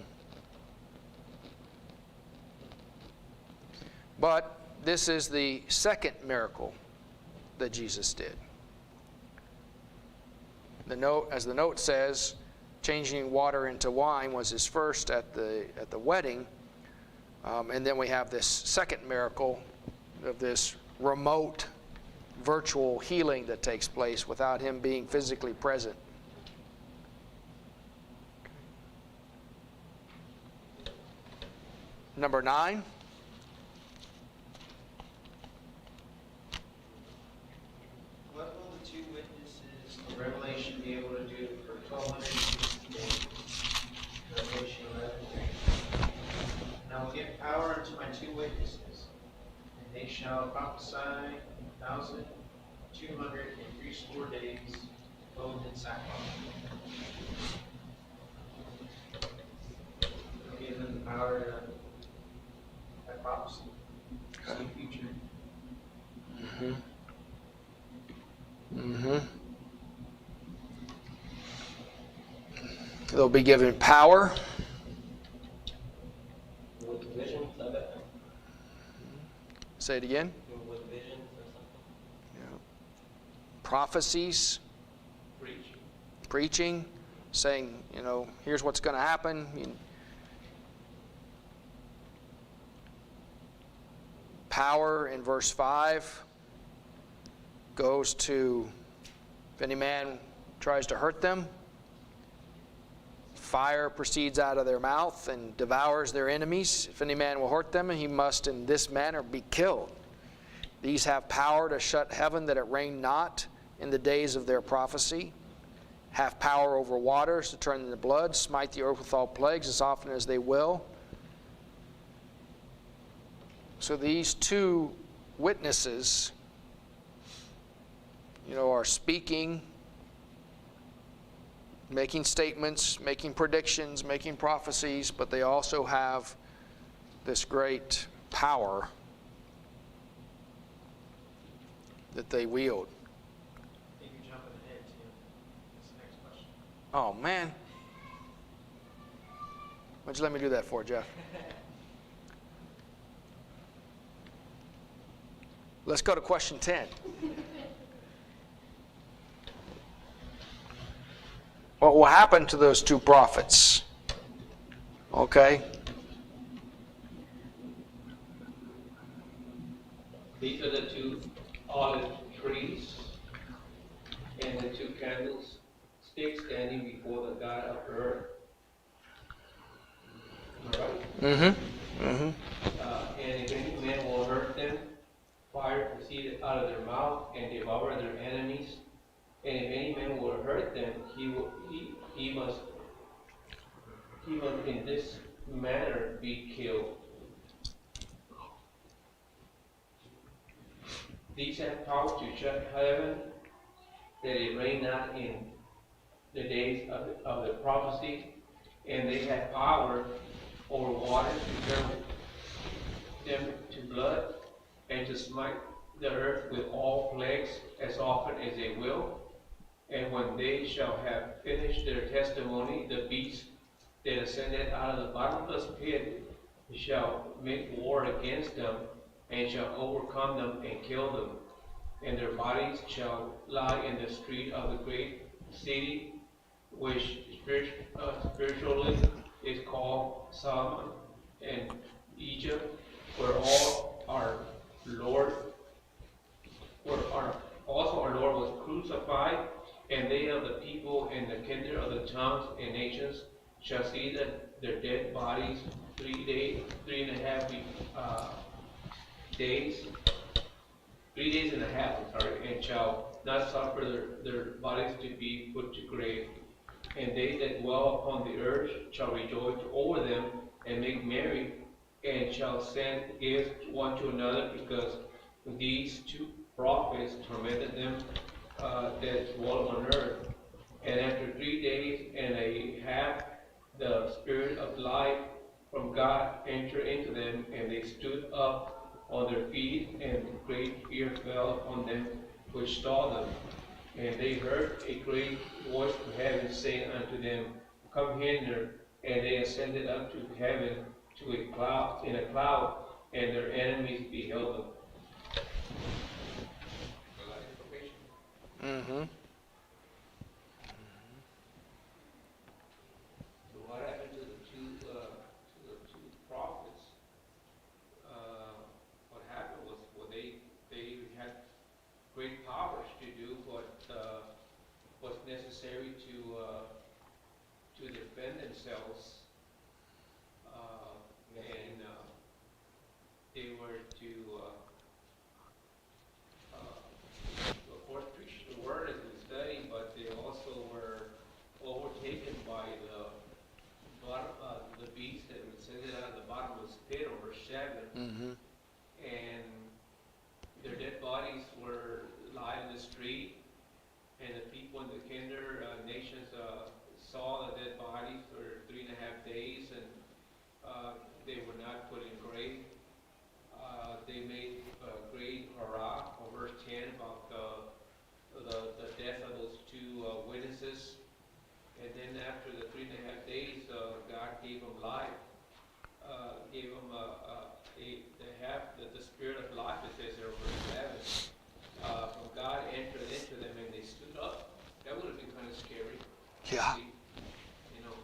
Speaker 3: But this is the second miracle that Jesus did. As the note says, changing water into wine was his first at the wedding. And then we have this second miracle of this remote virtual healing that takes place without him being physically present. Number 9.
Speaker 4: What will the 2 witnesses of Revelation be able to do for 1260 days? Revelation 11. And I will give power unto my 2 witnesses, and they shall prophesy 1,260 days, clothed in sackcloth. I'll give them the power to prophecy. See future.
Speaker 3: They'll be given power,
Speaker 6: With visions of it,
Speaker 3: say it again,
Speaker 6: with visions or something.
Speaker 3: prophecies, preaching, saying, here's what's going to happen. Power in verse 5 goes to, if any man tries to hurt them, fire proceeds out of their mouth and devours their enemies. If any man will hurt them, he must in this manner be killed. These have power to shut heaven that it rain not in the days of their prophecy, have power over waters to turn them to blood, smite the earth with all plagues as often as they will. So these two witnesses, are speaking, making statements, making predictions, making prophecies, but they also have this great power that they wield.
Speaker 4: I think you're jumping ahead to this next question.
Speaker 3: Oh, man. What'd you let me do that for, Jeff? Let's go to question 10. What will happen to those two prophets? Okay.
Speaker 2: These are the two olive trees and the two candlesticks standing before the God of earth. Right?
Speaker 3: Mm-hmm. Mm-hmm.
Speaker 2: And if any man will hurt them, fire proceeded out of their mouth and devour their enemies. And if any man will hurt them, he must in this manner be killed. These have power to shut heaven, that it rain not in the days of the prophecy, and they have power over water to turn them to blood, and to smite the earth with all plagues as often as they will. And when they shall have finished their testimony, the beast that ascended out of the bottomless pit shall make war against them, and shall overcome them and kill them. And their bodies shall lie in the street of the great city, which spiritually is called Sodom and Egypt, where all our Lord was crucified. And they of the people and the kindred of the tongues and nations shall see their dead bodies 3 and a half days, 3 days and a half, and shall not suffer their bodies to be put to grave. And they that dwell upon the earth shall rejoice over them and make merry, and shall send gifts one to another, because these two prophets tormented them that dwell on earth. And after 3 days and a half, the Spirit of life from God entered into them, and they stood up on their feet, and great fear fell upon them which saw them. And they heard a great voice from heaven saying unto them, Come hither. And they ascended up to heaven in a cloud, and their enemies beheld them.
Speaker 3: Mm-hmm.
Speaker 2: So what happened to the two prophets? What happened was, they had great powers to do what was necessary to defend themselves, and they were to of course preach the word as we study, but they also were overtaken by the beast that descended out of the bottomless pit, or verse 7.
Speaker 3: Mm-hmm.
Speaker 2: And their dead bodies were lying in the street, and the people in the kinder nations saw the dead bodies for 3.5 then after the 3.5 days, God gave them life, gave them the spirit of life, it says there, verse 11. When God entered into them and they stood up, that would have been kind of scary.
Speaker 3: Yeah.
Speaker 2: See, you know,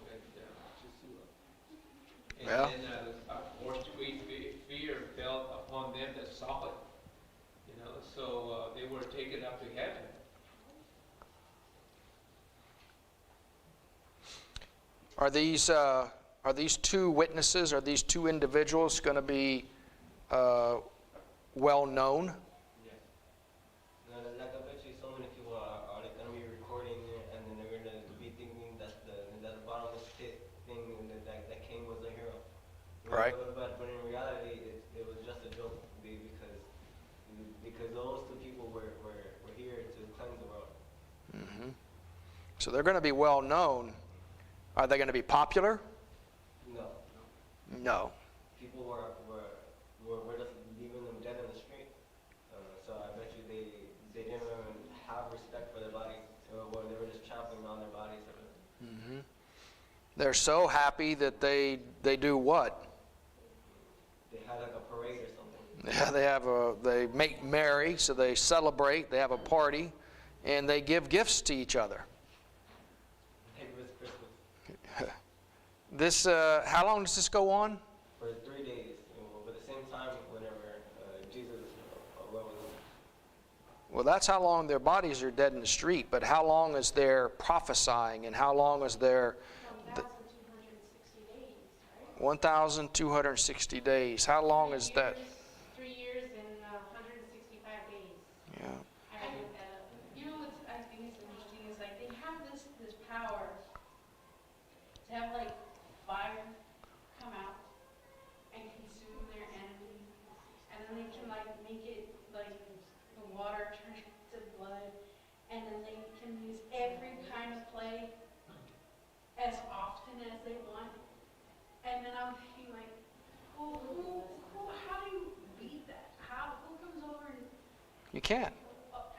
Speaker 2: and
Speaker 3: Yeah.
Speaker 2: then, of course, great fear fell upon them that saw it. You know, so they were taken up to heaven.
Speaker 3: Are these two witnesses, are these two individuals going to be well known?
Speaker 6: Yes. No, like I bet you so many people are like gonna be recording it, and then they're gonna be thinking that the bottomless pit thing that Cain was a hero.
Speaker 3: Right.
Speaker 6: But in reality, it was just a joke, because those two people were here to cleanse the world.
Speaker 3: Mm-hmm. So they're going to be well known. Are they going to be popular?
Speaker 6: No.
Speaker 3: No.
Speaker 6: People were just leaving them dead in the street. So I bet you they didn't even have respect for their bodies. Or they were just trampling on their bodies.
Speaker 3: Mm-hmm. They're so happy that they do what?
Speaker 6: They had like a parade or something.
Speaker 3: Yeah, they make merry, so they celebrate, they have a party, and they give gifts to each other.
Speaker 6: It was Christmas.
Speaker 3: This, how long does this go on?
Speaker 6: For 3 days. But at the same time, whenever Jesus rose.
Speaker 3: Well, that's how long their bodies are dead in the street, but how long is their prophesying, and how long is their
Speaker 1: 1,260 days, right?
Speaker 3: 1,260 days? How long is that?
Speaker 1: 3 years and 165 days.
Speaker 3: Yeah.
Speaker 1: I looked that up.
Speaker 8: You know what I think is interesting is like they have this power to have like fire come out and consume their enemy, and then they can like make it like the water turn to blood, and then they can use every kind of plague as often as they want. And then I'm thinking like, well, how do you beat that? Who comes over and
Speaker 3: You can't.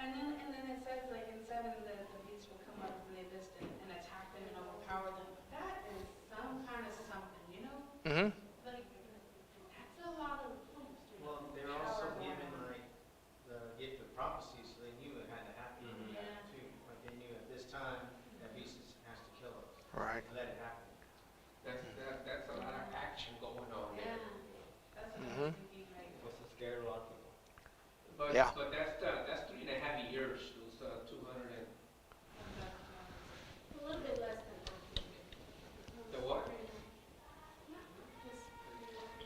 Speaker 8: And then it says, like, in 7, that the beast will come up from the abyss and attack them and overpower them. That is some kind of something, you know?
Speaker 3: Mm-hmm.
Speaker 8: Like, that's a lot of
Speaker 4: Well, they're also given like the gift of prophecy, so they knew it had to happen
Speaker 8: Yeah.
Speaker 4: too. Like they knew at this time that beast has to kill us.
Speaker 3: Right.
Speaker 4: And let it happen.
Speaker 2: That's a lot of action going on
Speaker 8: Yeah,
Speaker 2: there.
Speaker 8: that's what
Speaker 3: Mhm.
Speaker 8: I'm thinking, like,
Speaker 6: It was to scare a lot of people.
Speaker 2: But,
Speaker 3: Yeah.
Speaker 2: but that's 3.5 years, those 200 and,
Speaker 1: A little bit less than that.
Speaker 2: the what?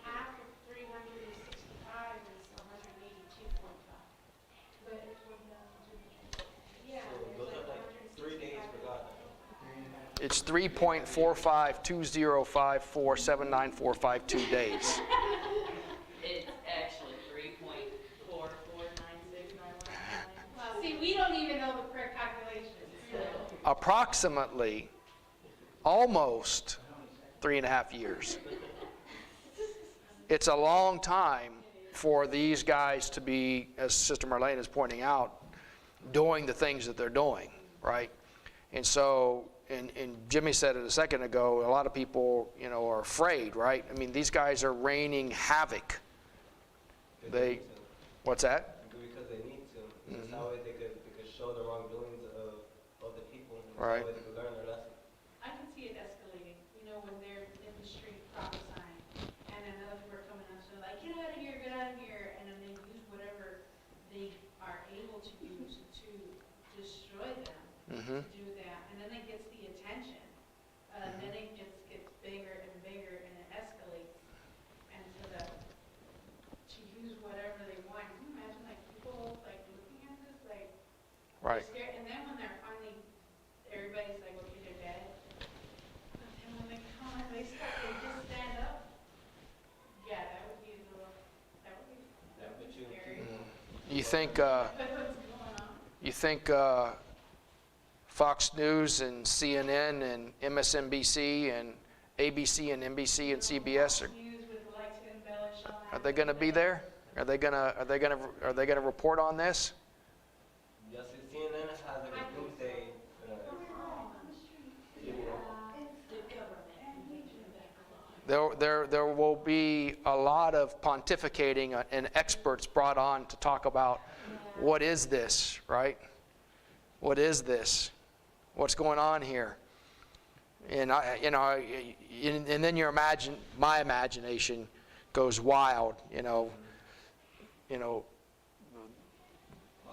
Speaker 1: Half of 365 is 182.5.
Speaker 8: but,
Speaker 1: Yeah.
Speaker 6: So
Speaker 1: there's
Speaker 6: those
Speaker 1: like
Speaker 6: are like 3 days for God.
Speaker 3: It's 3.45205479452 days.
Speaker 7: It's actually 3.449691.
Speaker 1: Well, see, we don't even know the correct calculations, so.
Speaker 3: Approximately, almost 3.5 years. It's a long time for these guys to be, as Sister Marlene is pointing out, doing the things that they're doing, right? And so, and Jimmy said it a second ago, a lot of people, you know, are afraid, right? I mean, these guys are raining havoc. They, what's that?
Speaker 6: Because they need to. That's how they could show the wrongdoings of the people. And
Speaker 3: Right.
Speaker 6: That way they could learn their lesson.
Speaker 8: I can see it escalating, you know, when they're in the street prophesying, and then other people are coming up, so like, get out of here, and then they use whatever they are able to use to destroy them.
Speaker 3: Mm-hmm.
Speaker 8: To do that, and then it gets the attention, then it gets bigger and bigger, and it escalates, and to use whatever they want. Can you imagine like people like looking at this like
Speaker 3: Right.
Speaker 8: scared, and then when they're finally, everybody's like, okay, they're dead, but then when they come and they just stand up. Yeah, that would be a little, that would be scary.
Speaker 3: You think,
Speaker 8: What's going on?
Speaker 3: you think Fox News and CNN and MSNBC and ABC and NBC and CBS
Speaker 8: News would like to embellish on that.
Speaker 3: are they going to be there? Are they going to report on this?
Speaker 6: Yes, CNN has like a doomsday.
Speaker 8: Oh, on the street.
Speaker 6: Video.
Speaker 3: there will be a lot of pontificating and experts brought on to talk about what is this, right? What is this? What's going on here? And and then my imagination goes wild.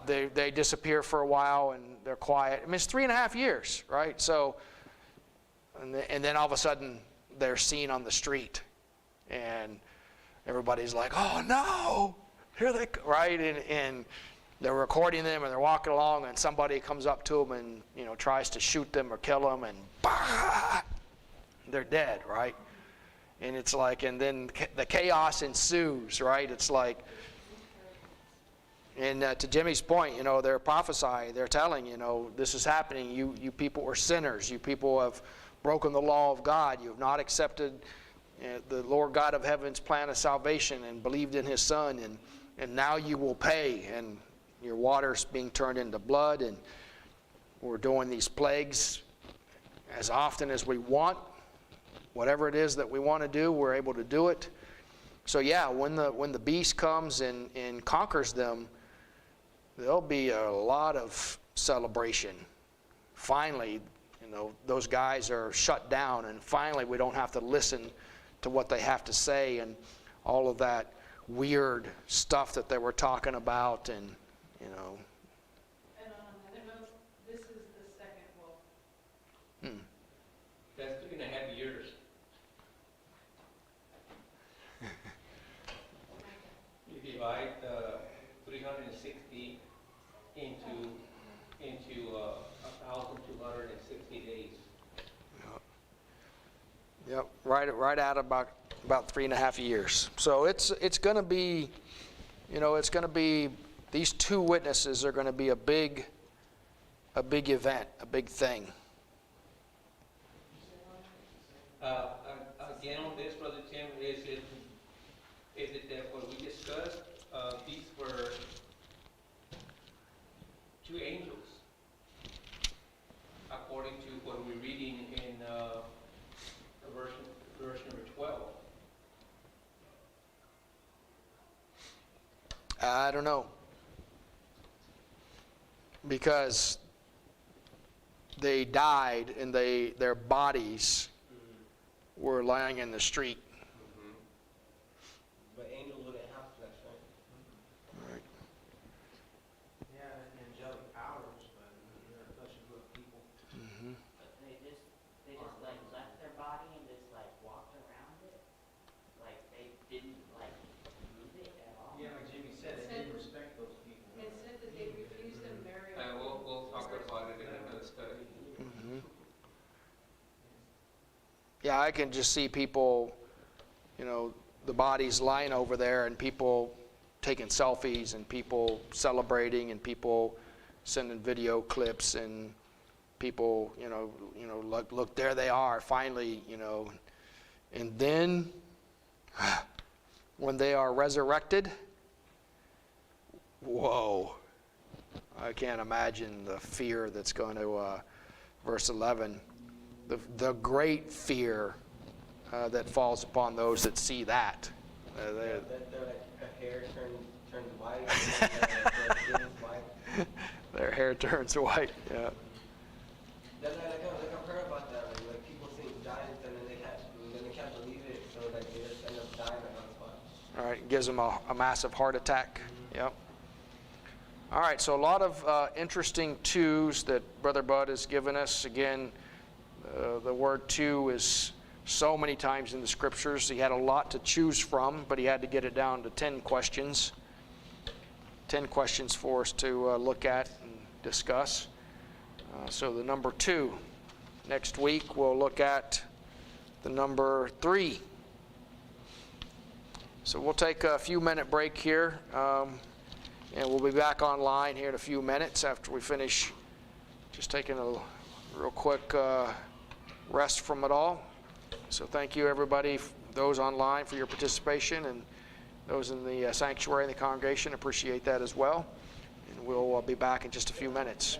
Speaker 3: They disappear for a while and they're quiet. I mean, it's 3.5 years, right? So, and then all of a sudden they're seen on the street, and everybody's like, "Oh no, here they go!" Right? And they're recording them, and they're walking along, and somebody comes up to them and tries to shoot them or kill them, and bah, they're dead, right? And it's like, and then the chaos ensues, right? It's like, and to Jimmy's point, they're prophesying, they're telling, this is happening. You people are sinners. You people have broken the law of God. You have not accepted the Lord God of heaven's plan of salvation and believed in His Son, and now you will pay. And your water's being turned into blood, and we're doing these plagues as often as we want. Whatever it is that we want to do, we're able to do it. So yeah, when the beast comes and conquers them, there'll be a lot of celebration. Finally, those guys are shut down, and finally we don't have to listen to what they have to say and all of that weird stuff that they were talking about, and
Speaker 8: And on another note, this is the second wolf.
Speaker 2: That's 3.5 years. You divide 360 into 1,260 days.
Speaker 3: Yep, right at about 3.5 years. So it's going to be, these two witnesses are going to be a big event, a big thing.
Speaker 2: Again, on this, Brother Tim, is it that what we discussed, these were two angels, according to what we're reading in verse number 12.
Speaker 3: I don't know. Because they died and their bodies were lying in the street.
Speaker 6: But angels wouldn't have flesh, right?
Speaker 3: Right.
Speaker 4: Yeah, angelic powers, but they're flesh and blood people.
Speaker 3: Mm-hmm.
Speaker 7: But they just like left their body and just like walked around it, like they didn't like move it at all.
Speaker 4: Yeah, like Jimmy said, they didn't respect those people.
Speaker 8: It said that they refused them burial.
Speaker 2: We'll talk about it in another study.
Speaker 3: Mm-hmm. Yeah, I can just see people, the bodies lying over there, and people taking selfies, and people celebrating, and people sending video clips, and people, look, there they are, finally, and then when they are resurrected, whoa, I can't imagine the fear that's going to, verse 11, the great fear that falls upon those that see that.
Speaker 6: They're like a hair turned white. Their skin is white.
Speaker 3: Their hair turns white, yeah.
Speaker 6: Then I've heard about that. Like people seeing giants and then they can't believe it, so like they just end up dying on the spot.
Speaker 3: All right, it gives them a massive heart attack. Yep. All right, so a lot of interesting twos that Brother Bud has given us. Again, the word two is so many times in the scriptures. He had a lot to choose from, but he had to get it down to 10 questions. 10 questions for us to look at and discuss. So the number 2. Next week we'll look at the number 3. So we'll take a few minute break here, and we'll be back online here in a few minutes after we finish just taking a real quick rest from it all. So thank you everybody, those online, for your participation, and those in the sanctuary and the congregation appreciate that as well. And we'll be back in just a few minutes.